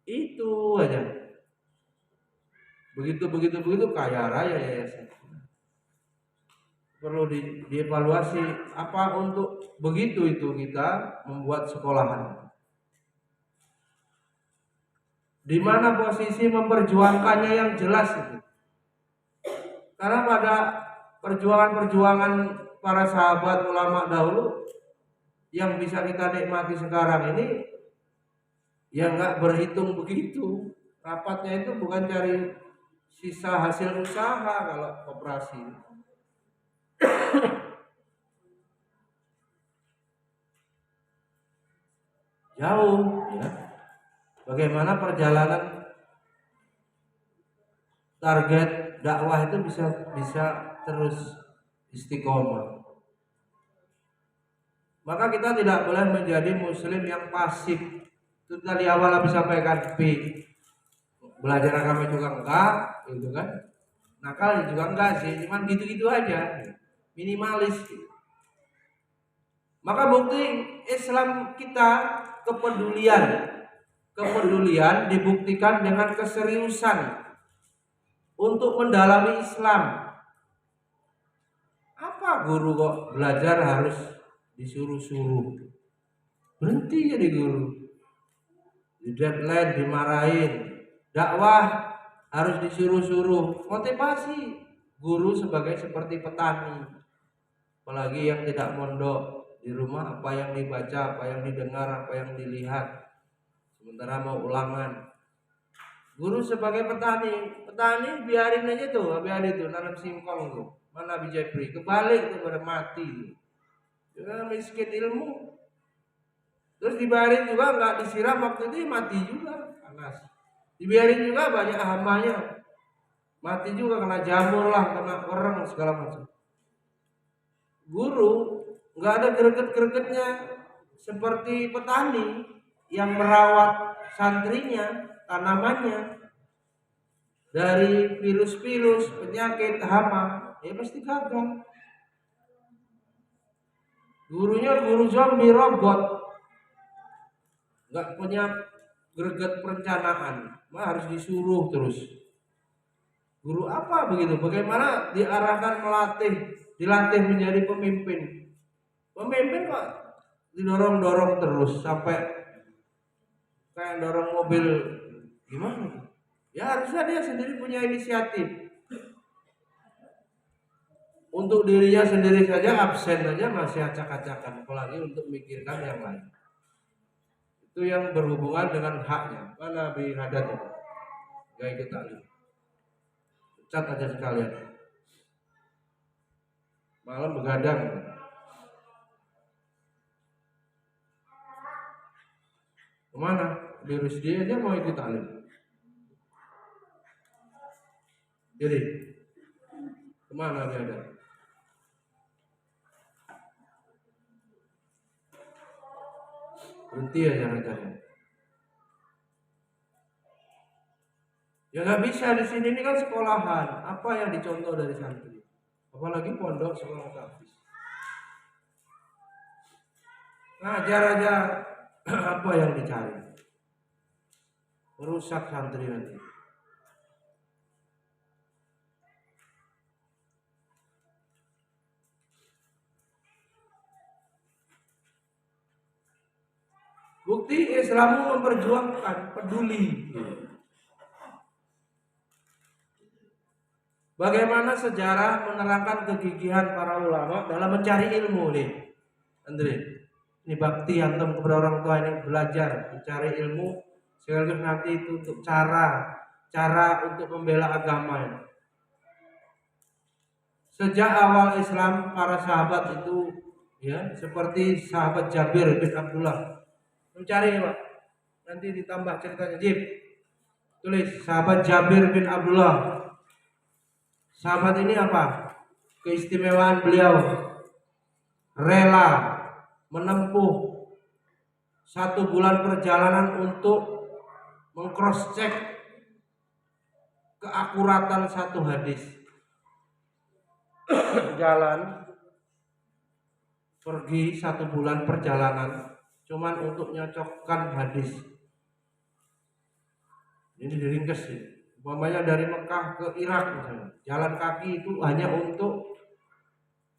Itu aja. Begitu kaya raya yayasan. Perlu dievaluasi apa untuk begitu itu kita membuat sekolahan. Di mana posisi memperjuangkannya yang jelas itu. Karena pada perjuangan para sahabat ulama dahulu yang bisa kita nikmati sekarang ini ya nggak berhitung begitu. Rapatnya itu bukan cari sisa hasil usaha kalau koperasi. Jauh ya. Bagaimana perjalanan target dakwah itu bisa terus istiqomah. Maka kita tidak boleh menjadi muslim yang pasif. Itu tadi awal habis sampaikan belajar agama juga enggak, gitu kan? Nakal juga enggak sih, cuman gitu-gitu aja, minimalis. Gitu. Maka bukti Islam kita kepedulian dibuktikan dengan keseriusan untuk mendalami Islam. Apa guru kok belajar harus disuruh-suruh? Berhenti jadi guru. Di deadline dimarahin. Dakwah harus disuruh-suruh. Motivasi guru seperti petani. Apalagi yang tidak mondok di rumah, apa yang dibaca, apa yang didengar, apa yang dilihat. Sementara mau ulangan. Guru sebagai petani biarin aja tuh, biarin tuh nanam singkong tuh. Mana bijak beri kebalik tuh pada mati. Jangan miskin ilmu. Terus dibiarin juga nggak disiram waktu itu mati juga panas. Dibiarin juga banyak hamanya. Mati juga kena jamur lah, kena orang segala macam. Guru nggak ada greget-gregetnya seperti petani yang merawat santrinya, tanamannya dari virus-virus, penyakit, hama, ya pasti gagal. Gurunya guru zombie robot, nggak punya greget perencanaan, harus disuruh terus. Guru apa begitu? Bagaimana diarahkan dilatih menjadi pemimpin. Pemimpin kok didorong-dorong terus sampai kayak dorong mobil gimana? Ya harusnya dia sendiri punya inisiatif. Untuk dirinya sendiri saja absen saja masih acak-acakan, apalagi untuk memikirkan yang lain. Itu yang berhubungan dengan haknya. Mana Nabi Haddad itu? Gak ikut taklim. Cat aja sekalian. Malam begadang. Kemana? Di Rusdi aja mau ikut taklim. Jadi kemana begadang? Berhenti aja rencananya. Ya nggak bisa, di sini ini kan sekolahan. Apa yang dicontoh dari santri? Apalagi pondok sekolah habis. Ngajar aja apa yang dicari? Merusak santri nanti. Bukti Islam memperjuangkan, peduli. Bagaimana sejarah menerangkan kegigihan para ulama dalam mencari ilmu nih, Andre? Ini bakti antum kepada orang tua ini, belajar mencari ilmu sekaligus nanti itu untuk cara untuk membela agama ini. Sejak awal Islam para sahabat itu ya seperti sahabat Jabir bin Abdullah mencari Pak. Nanti ditambah ceritanya Jib. Tulis sahabat Jabir bin Abdullah. Sahabat ini apa? Keistimewaan beliau rela menempuh 1 bulan perjalanan untuk meng-cross check keakuratan satu hadis. Jalan pergi 1 bulan perjalanan cuman untuk nyocokkan hadis. Ini diringkes sih. Umpamanya dari Mekah ke Irak misalnya, jalan kaki itu hanya untuk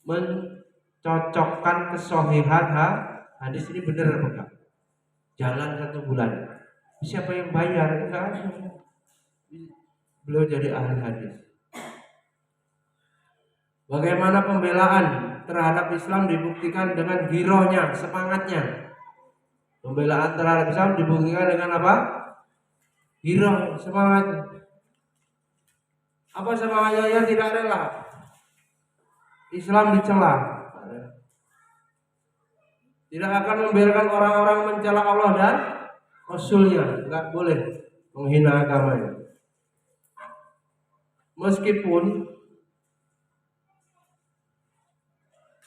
mencocokkan kesohihan hadis ini benar apa enggak. Jalan 1 bulan. Siapa yang bayar? Enggak ada. Beliau jadi ahli hadis. Bagaimana pembelaan terhadap Islam dibuktikan dengan girohnya, semangatnya. Pembelaan terhadap Islam dibuktikan dengan apa? Giroh, semangatnya. Apa semangatnya? Yang tidak rela Islam dicela. Tidak akan membiarkan orang-orang mencela Allah dan Rasulnya. Enggak boleh menghina agamanya. Meskipun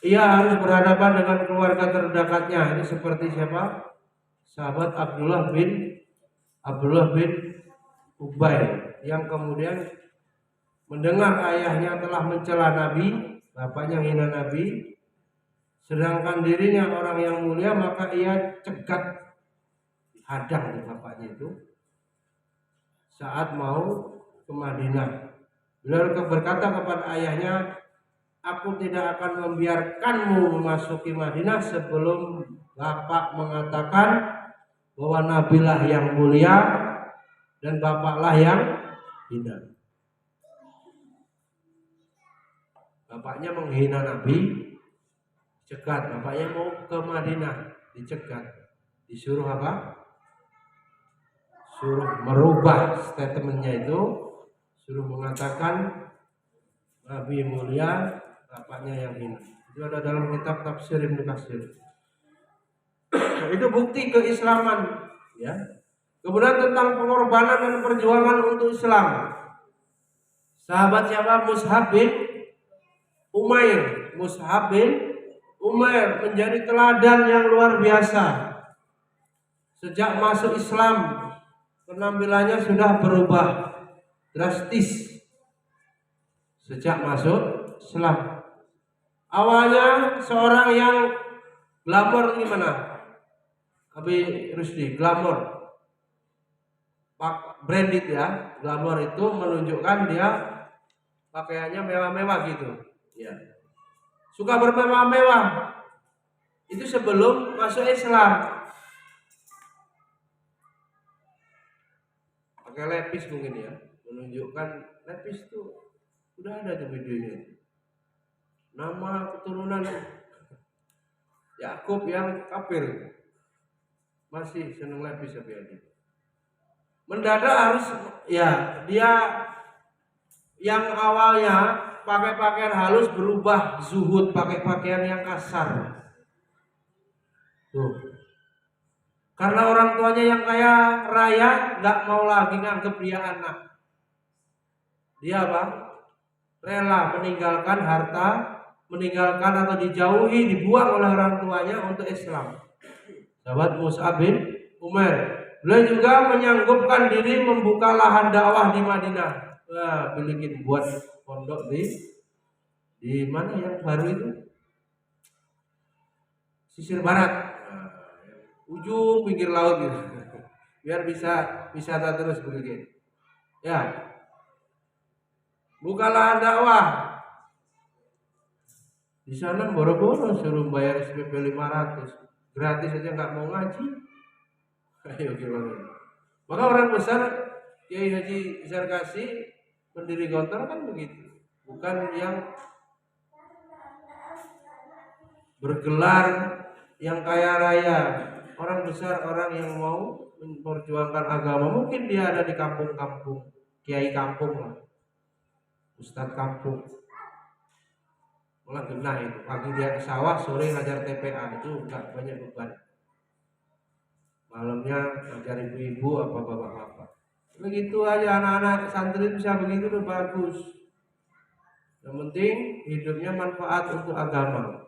ia harus berhadapan dengan keluarga terdekatnya. Ini seperti siapa? Sahabat Abdullah bin Ubay yang kemudian mendengar ayahnya telah mencela Nabi, bapaknya hina Nabi, sedangkan dirinya orang yang mulia, maka ia cegat, hadang bapaknya itu saat mau ke Madinah. Beliau berkata kepada ayahnya, aku tidak akan membiarkanmu memasuki Madinah sebelum bapak mengatakan bahwa Nabilah yang mulia dan bapaklah yang hina. Bapaknya menghina Nabi, cegat. Bapaknya mau ke Madinah, dicegat. Disuruh apa? Suruh merubah statementnya itu, suruh mengatakan Nabi mulia, bapaknya yang hina. Itu ada dalam kitab Tafsir Ibnu Katsir. Itu bukti keislaman, ya. Kemudian tentang pengorbanan dan perjuangan untuk Islam. Sahabat siapa? Mus'ab bin Umair menjadi teladan yang luar biasa. Sejak masuk Islam, penampilannya sudah berubah drastis. Sejak masuk Islam, awalnya seorang yang glamor, gimana? Abi Rusdi, glamor. branded ya, glamor itu menunjukkan dia pakaiannya mewah-mewah gitu. Ya. Suka bermewah-mewah. Itu sebelum masuk Islam. Pakai lepis mungkin ya, menunjukkan lepis itu udah ada tuh videonya. Nama keturunan Yakub yang kafir masih seneng lepis tapi ya. Mendadak harus ya dia yang awalnya pakai pakaian halus berubah zuhud pakai pakaian yang kasar. Tuh. Karena orang tuanya yang kaya raya nggak mau lagi nganggep dia anak. Dia apa? Rela meninggalkan harta, meninggalkan atau dijauhi, dibuang oleh orang tuanya untuk Islam. Sahabat Mus'ab bin Umair. Beliau juga menyanggupkan diri membuka lahan dakwah di Madinah. Wah, bikin buat pondok di mana yang baru itu? Sisir barat. Ujung pinggir laut gitu. Biar bisa wisata terus begitu. Ya. Buka lahan dakwah. Di sana boro-boro suruh bayar SPP 500. Gratis aja nggak mau ngaji. Ayo gimana? Maka orang besar Kiai Haji Zarkasi pendiri Gontor kan begitu. Bukan yang bergelar yang kaya raya. Orang besar, orang yang mau memperjuangkan agama. Mungkin dia ada di kampung-kampung, kiai kampung lah, ustadz kampung. Malah genah itu. Pagi dia ke sawah, sore ngajar TPA, itu enggak banyak beban. Malamnya ngajar ibu-ibu apa bapak-bapak. Begitu aja anak-anak santri bisa begitu udah bagus. Yang penting hidupnya manfaat untuk agama.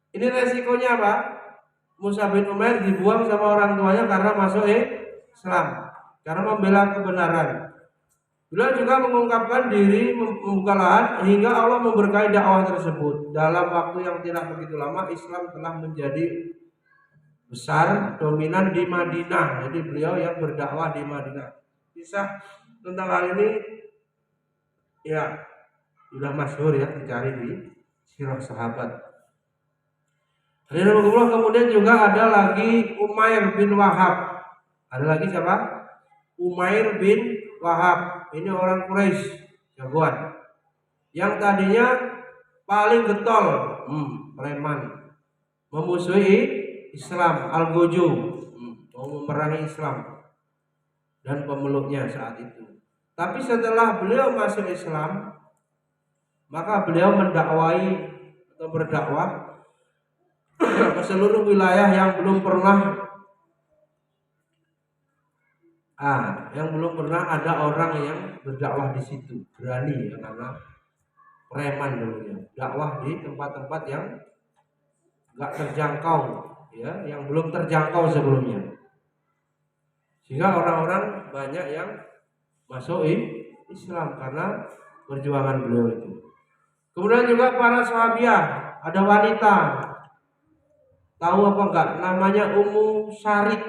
Ini resikonya apa? Mus'ab bin Umair dibuang sama orang tuanya karena masuk Islam, karena membela kebenaran. Beliau juga mengungkapkan diri membuka lahan hingga Allah memberkahi dakwah tersebut. Dalam waktu yang tidak begitu lama Islam telah menjadi besar, dominan di Madinah. Jadi beliau yang berdakwah di Madinah. Kisah tentang hal ini ya sudah masyhur ya, dicari di sirah sahabat. Kemudian juga ada lagi Umair bin Wahab. Ada lagi siapa? Umair bin Wahab. Ini orang Quraisy, jagoan. Yang tadinya paling getol, preman, memusuhi Islam, Al-Gojo, mau memerangi Islam dan pemeluknya saat itu. Tapi setelah beliau masuk Islam, maka beliau mendakwai atau berdakwah ke seluruh wilayah yang belum pernah ada orang yang berdakwah di situ, berani ya, karena preman dulunya dakwah di tempat-tempat yang nggak terjangkau ya, yang belum terjangkau sebelumnya, sehingga orang-orang banyak yang masuk Islam karena perjuangan beliau itu. Kemudian juga para sahabiah, ada wanita. Tahu apa enggak? Namanya Ummu Syarik.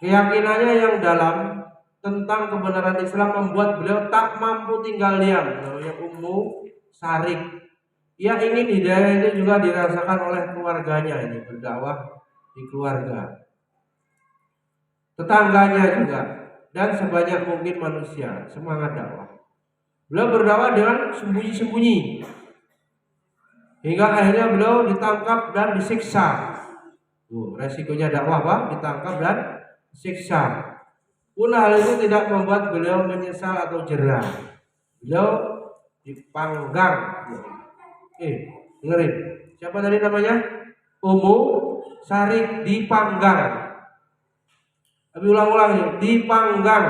Keyakinannya yang dalam tentang kebenaran Islam membuat beliau tak mampu tinggal diam. Namanya Ummu Syarik. Ia ingin hidayah itu juga dirasakan oleh keluarganya, ini berdakwah di keluarga, tetangganya juga, dan sebanyak mungkin manusia. Semangat dakwah. Beliau berdakwah dengan sembunyi-sembunyi. Hingga akhirnya beliau ditangkap dan disiksa. Resikonya dakwah apa? Ditangkap dan disiksa. Pun hal itu tidak membuat beliau menyesal atau jerah. Beliau dipanggang. Dengerin. Siapa tadi namanya? Ummu Syarik dipanggang. Tapi ulang-ulang ya, dipanggang.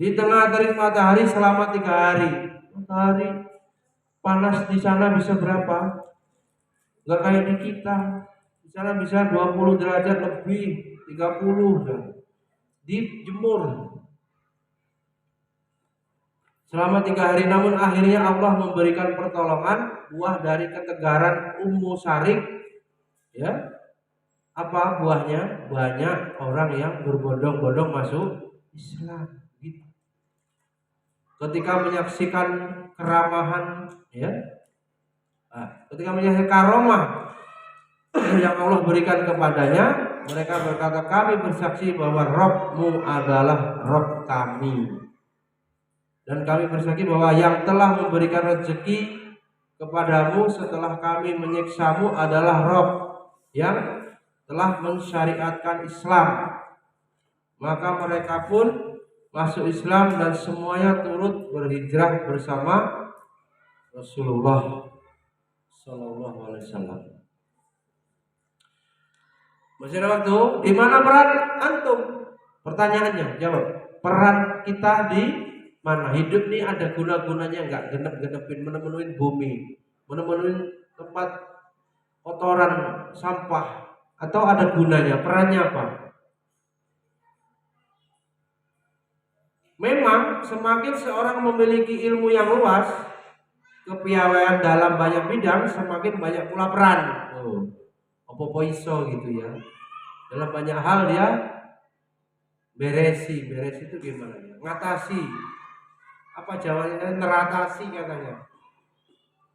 Di tengah terik matahari selama 3 hari. Matahari panas di sana bisa berapa? Enggak kayak di kita. Di sana bisa 20 derajat lebih, 30 dan dijemur. selama 3 hari, namun akhirnya Allah memberikan pertolongan buah dari ketegaran Ummu Syarik. Ya, apa buahnya? Banyak orang yang berbondong-bondong masuk Islam. Gitu. Ketika menyaksikan keramahan, ya, ketika menyaksikan karomah yang Allah berikan kepadanya, mereka berkata, kami bersaksi bahwa Rabbmu adalah Rabb kami, dan kami bersaksi bahwa yang telah memberikan rezeki kepadamu setelah kami menyiksamu adalah Rabb yang telah mensyariatkan Islam. Maka mereka pun masuk Islam dan semuanya turut berhijrah bersama Rasulullah Sallallahu Alaihi Wasallam. Masih ada waktu? Di mana peran antum? Pertanyaannya, jawab. Peran kita di mana? Hidup ini ada guna-gunanya enggak? Genep-genepin, menemuin bumi, menemuin tempat kotoran, sampah, atau ada gunanya? Perannya apa? Memang semakin seorang memiliki ilmu yang luas, kepiawaian dalam banyak bidang, semakin banyak pula peran. Apa iso gitu ya. Dalam banyak hal dia beresi itu gimana ya? Ngatasi. Apa jawabannya? Neratasi katanya.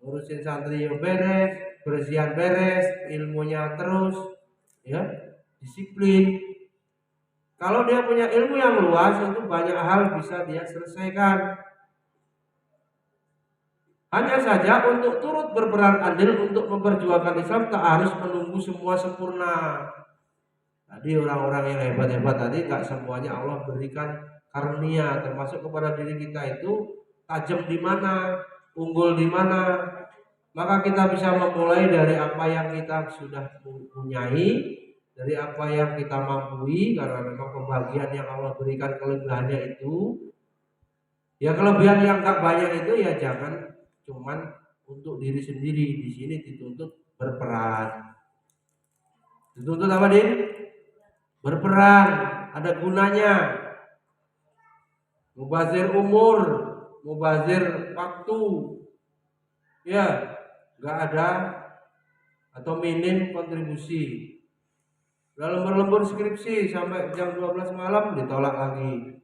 Ngurusin santri yang beres, bersihan beres, ilmunya terus, ya, disiplin. Kalau dia punya ilmu yang luas, itu banyak hal bisa dia selesaikan. Hanya saja untuk turut berperan andil untuk memperjuangkan Islam tak harus menunggu semua sempurna. Tadi orang-orang yang hebat-hebat tadi tak semuanya Allah berikan karunia, termasuk kepada diri kita itu tajam di mana, unggul di mana. Maka kita bisa memulai dari apa yang kita sudah punyai, dari apa yang kita mampu, karena memang pembagian yang Allah berikan kelebihannya itu. Ya kelebihan yang gak banyak itu ya jangan cuman untuk diri sendiri. Di sini dituntut berperan. Dituntut apa, Din? Berperan, ada gunanya. Mubazir umur, mubazir waktu. Ya, gak ada atau minim kontribusi. Lembur-lembur skripsi sampai jam 12 malam ditolak lagi.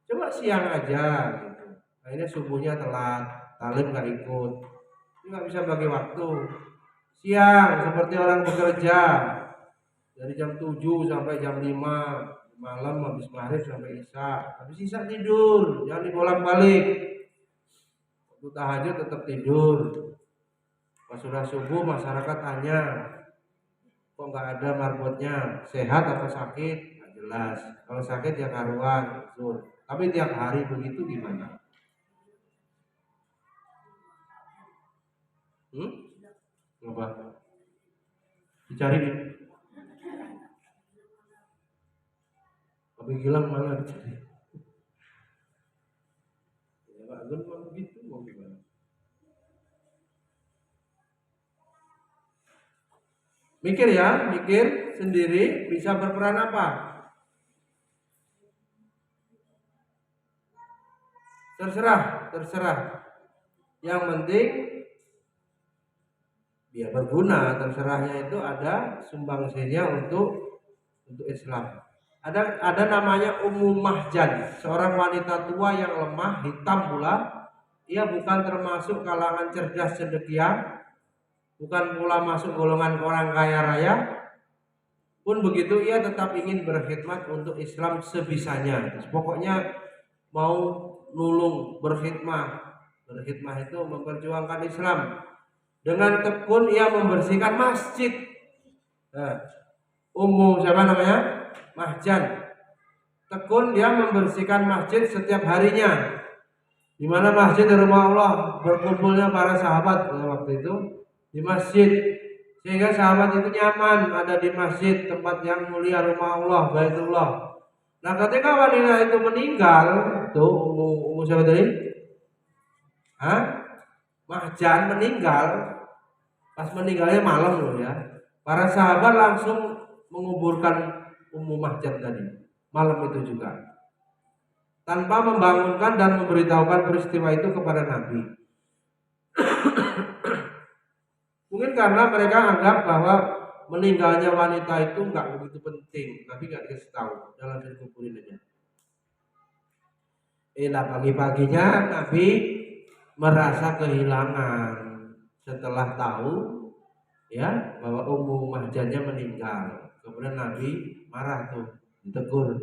Coba siang aja gitu. Akhirnya subuhnya telat. Talim gak ikut, nggak bisa bagi waktu. Siang seperti orang bekerja dari jam 7 sampai jam 5 malam, habis maghrib sampai isya, habis isya tidur, jangan dibolak-balik. Waktu tahajud tetap tidur. Pas sudah subuh masyarakat tanya, kok nggak ada marbotnya, sehat apa sakit? Nggak jelas. Kalau sakit ya karuan, tapi tiap hari begitu gimana? Apa? Dicari. Tapi Gilang mana dicari? Ya Pak Gun mau begitu, mau gimana? Mikir ya, mikir sendiri bisa berperan apa? Terserah. Yang penting dia berguna, terserahnya itu ada sumbangsinya untuk Islam. Ada namanya Ummu Mahjan, seorang wanita tua yang lemah, hitam pula. Ia bukan termasuk kalangan cerdas cendekia, bukan pula masuk golongan orang kaya raya. Pun begitu ia tetap ingin berkhidmat untuk Islam sebisanya. Pokoknya mau nulung, berkhidmah. Berkhidmah itu memperjuangkan Islam. Dengan tekun ia membersihkan masjid. Ummu siapa namanya? Mahjan. Tekun dia membersihkan masjid setiap harinya. Di mana masjid di rumah Allah, berkumpulnya para sahabat waktu itu di masjid. Sehingga sahabat itu nyaman ada di masjid, tempat yang mulia, rumah Allah, Baitullah. Nah, ketika wanita itu meninggal, tuh Ummu siapa tadi? Mahjan meninggal. Pas meninggalnya malam loh ya. Para sahabat langsung menguburkan Ummu Mahjan tadi. Malam itu juga. tanpa membangunkan dan memberitahukan peristiwa itu kepada Nabi. Mungkin karena mereka anggap bahwa meninggalnya wanita itu nggak begitu penting, Nabi nggak dikasih tahu, dalam dikuburin aja. Pagi-paginya Nabi merasa kehilangan setelah tahu ya bahwa Ummu Mahjannya meninggal. Kemudian Nabi marah tuh, ditegur.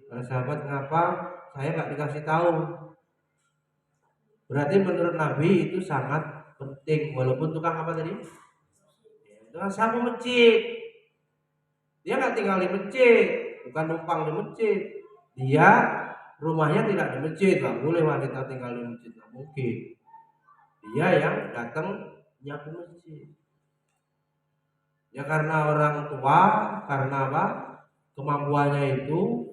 Para sahabat, ngapa saya nggak dikasih tahu? Berarti menurut Nabi itu sangat penting, walaupun tukang apa tadi? Tukang sapu masjid. Dia nggak tinggal di masjid, bukan numpang di masjid. Dia rumahnya tidak di masjid, nggak boleh wanita tinggal di masjid, nggak mungkin. Dia yang datang nyapu masjid. Ya karena orang tua, karena apa? Kemampuannya itu,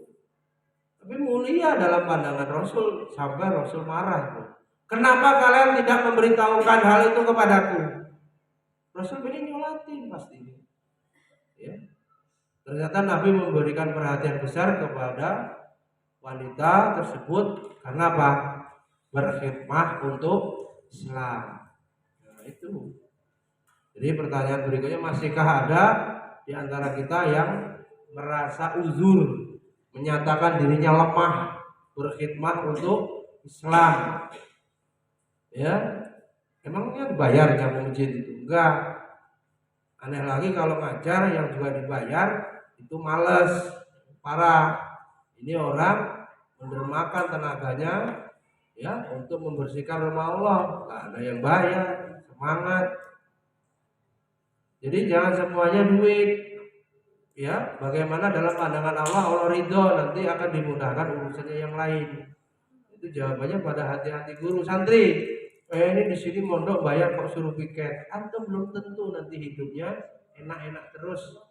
tapi mulia dalam pandangan Rasul, sampai Rasul marah tuh. Kenapa kalian tidak memberitahukan hal itu kepadaku? Rasul pengen nyolatin pasti. Ya. Ternyata Nabi memberikan perhatian besar kepada wanita tersebut karena apa? Berkhidmah untuk Islam. Nah, itu. Jadi pertanyaan berikutnya, masihkah ada di antara kita yang merasa uzur, menyatakan dirinya lemah berkhidmah untuk Islam? Ya, emangnya dibayar nyapu masjid itu? Enggak. Aneh lagi kalau ngajar yang juga dibayar itu males, parah. Ini orang mendermakan tenaganya ya untuk membersihkan rumah Allah, nggak ada yang bayar, semangat. Jadi jangan semuanya duit. Ya, bagaimana dalam pandangan Allah, Allah ridho, nanti akan dimudahkan urusannya yang lain. Itu jawabannya pada hati-hati guru santri. Ini di sini mondok bayar kok suruh piket. Antum belum tentu nanti hidupnya enak-enak terus.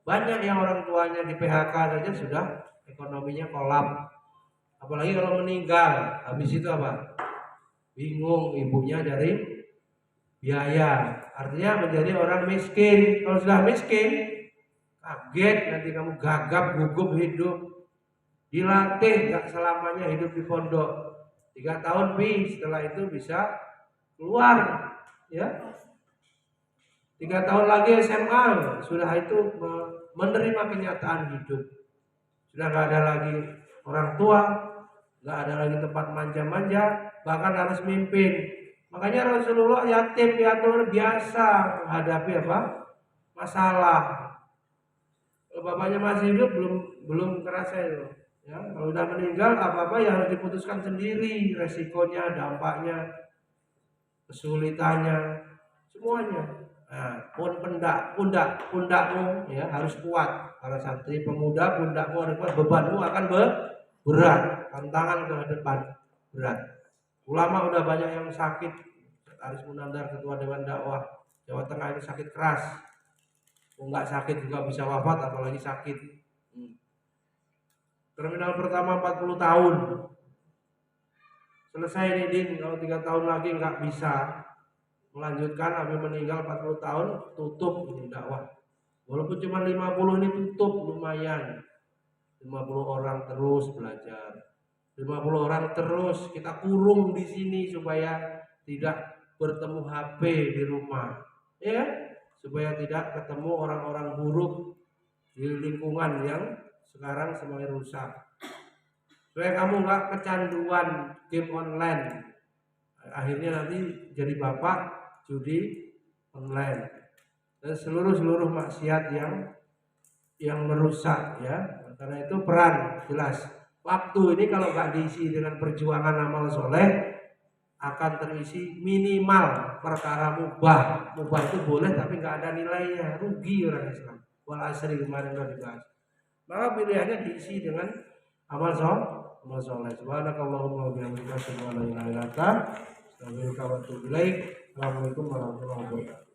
Banyak yang orang tuanya di PHK saja sudah ekonominya kolap. Apalagi kalau meninggal, habis itu apa? Bingung ibunya dari biaya. Artinya menjadi orang miskin. Kalau sudah miskin, kaget nanti kamu gagap gugup hidup. Dilatih gak selamanya hidup di pondok. 3 tahun setelah itu bisa keluar ya. 3 tahun lagi SMA, sudah itu menerima kenyataan hidup. Sudah gak ada lagi orang tua, gak ada lagi tempat manja-manja, bahkan harus mimpin. Makanya Rasulullah yatim piatu biasa menghadapi apa? Masalah. Kalau bapaknya masih hidup belum kerasa itu. Ya, kalau udah meninggal apa-apa ya harus diputuskan sendiri, resikonya, dampaknya, kesulitannya, semuanya. Nah, pundakmu ya harus kuat. Para santri pemuda, pundakmu harus kuat, bebanmu akan berat, tantangan ke depan berat. Ulama udah banyak yang sakit. Aris Munandar, ketua Dewan Dakwah Jawa Tengah, itu sakit keras. Enggak sakit juga bisa wafat, apalagi sakit. Terminal pertama 40 tahun. Selesai nih Din, kalau 3 tahun lagi nggak bisa melanjutkan, habis meninggal 40 tahun, tutup ini dakwah. Walaupun cuma 50 ini tutup, lumayan. 50 orang terus belajar. 50 orang terus kita kurung di sini supaya tidak bertemu HP di rumah. Ya, supaya tidak ketemu orang-orang buruk di lingkungan yang sekarang semakin rusak. Supaya kamu nggak kecanduan game online. Akhirnya nanti jadi bapak judi online dan seluruh maksiat yang merusak ya. Karena itu peran jelas. Waktu ini kalau nggak diisi dengan perjuangan amal soleh, akan terisi minimal perkara mubah. Mubah itu boleh tapi nggak ada nilainya, rugi orang Islam. Wal asri kemarin udah dibahas. Maka pilihannya diisi dengan amal soleh. Subhanakallahumma wa bihamdika asyhadu an la ilaha illa anta astaghfiruka wa atubu ilaik. Assalamualaikum warahmatullahi wabarakatuh.